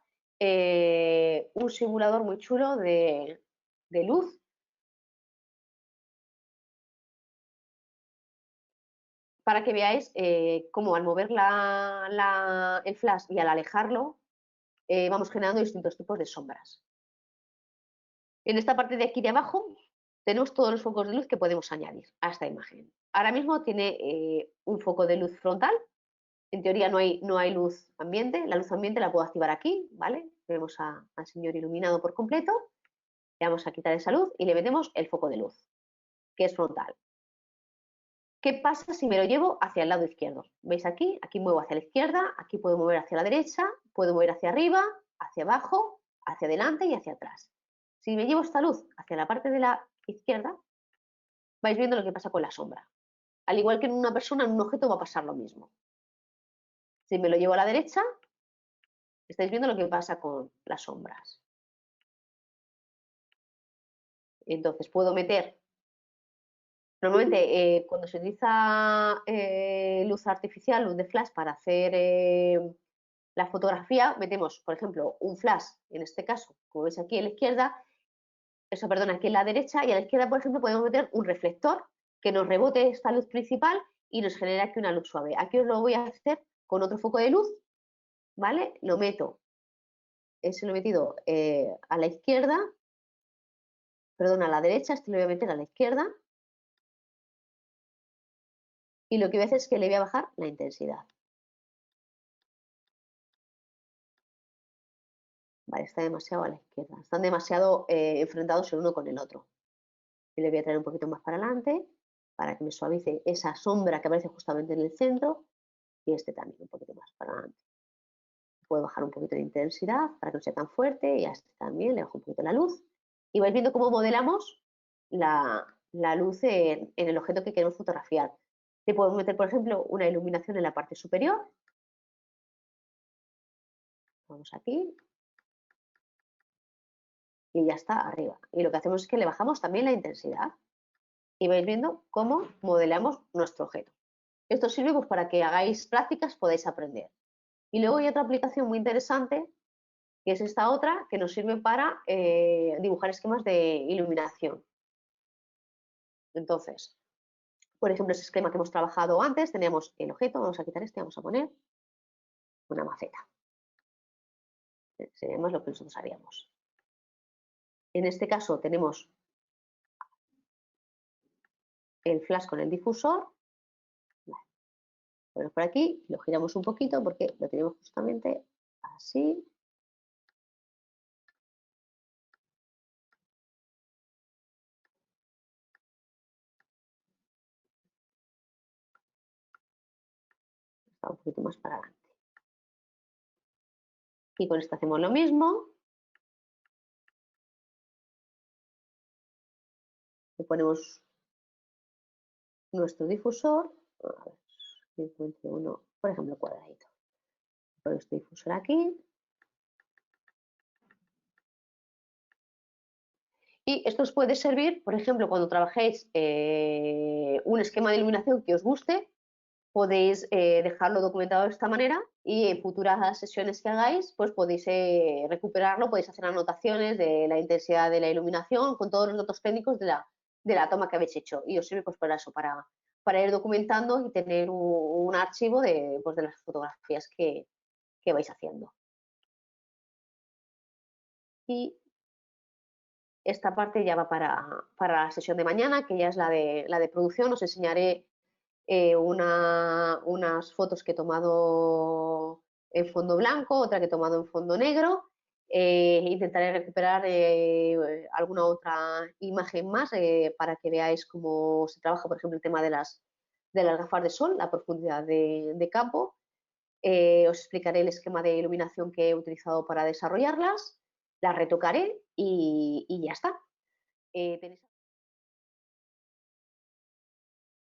un simulador muy chulo de luz. Para que veáis cómo al mover el flash y al alejarlo, vamos generando distintos tipos de sombras. En esta parte de aquí de abajo tenemos todos los focos de luz que podemos añadir a esta imagen. Ahora mismo tiene un foco de luz frontal. En teoría no hay luz ambiente. La luz ambiente la puedo activar aquí, ¿vale? Vemos al señor iluminado por completo. Le vamos a quitar esa luz y le metemos el foco de luz, que es frontal. ¿Qué pasa si me lo llevo hacia el lado izquierdo? ¿Veis aquí? Aquí muevo hacia la izquierda, aquí puedo mover hacia la derecha, puedo mover hacia arriba, hacia abajo, hacia adelante y hacia atrás. Si me llevo esta luz hacia la parte de la izquierda, vais viendo lo que pasa con la sombra. Al igual que en una persona, en un objeto va a pasar lo mismo. Si me lo llevo a la derecha, estáis viendo lo que pasa con las sombras. Entonces puedo meter, normalmente cuando se utiliza luz artificial, luz de flash para hacer la fotografía, metemos, por ejemplo, un flash, en este caso, como veis aquí a la izquierda, aquí en la derecha, y a la izquierda, por ejemplo, podemos meter un reflector que nos rebote esta luz principal y nos genera aquí una luz suave. Aquí os lo voy a hacer con otro foco de luz, ¿vale? Lo meto, ese lo he metido a la izquierda, perdón, a la derecha, este lo voy a meter a la izquierda, y lo que voy a hacer es que le voy a bajar la intensidad. Vale, está demasiado a la izquierda. Están demasiado enfrentados el uno con el otro. Y le voy a traer un poquito más para adelante para que me suavice esa sombra que aparece justamente en el centro y este también un poquito más para adelante. Puedo bajar un poquito de intensidad para que no sea tan fuerte y a este también le bajo un poquito la luz. Y vais viendo cómo modelamos la luz en el objeto que queremos fotografiar. Le podemos meter, por ejemplo, una iluminación en la parte superior. Vamos aquí. Y ya está arriba. Y lo que hacemos es que le bajamos también la intensidad. Y vais viendo cómo modelamos nuestro objeto. Esto sirve pues, para que hagáis prácticas, podáis aprender. Y luego hay otra aplicación muy interesante, que es esta otra, que nos sirve para dibujar esquemas de iluminación. Entonces, por ejemplo, ese esquema que hemos trabajado antes, teníamos el objeto, vamos a quitar este, vamos a poner una maceta. Sería más lo que nosotros haríamos. En este caso tenemos el flash con el difusor. Vale. Bueno, por aquí lo giramos un poquito porque lo tenemos justamente así. Está un poquito más para adelante. Y con esto hacemos lo mismo. Le ponemos nuestro difusor. A ver, que encuentre uno, por ejemplo, cuadradito. Pongo este difusor aquí. Y esto os puede servir, por ejemplo, cuando trabajéis un esquema de iluminación que os guste, podéis dejarlo documentado de esta manera y en futuras sesiones que hagáis, pues podéis recuperarlo, podéis hacer anotaciones de la intensidad de la iluminación con todos los datos técnicos de la toma que habéis hecho. Y os sirve pues para eso, para ir documentando y tener un archivo pues, de las fotografías que vais haciendo. Y esta parte ya va para la sesión de mañana, que ya es la de producción. Os enseñaré unas fotos que he tomado en fondo blanco, otra que he tomado en fondo negro. Intentaré recuperar alguna otra imagen más para que veáis cómo se trabaja, por ejemplo, el tema de las gafas de sol, la profundidad de campo. Os explicaré el esquema de iluminación que he utilizado para desarrollarlas, las retocaré y ya está. Tenéis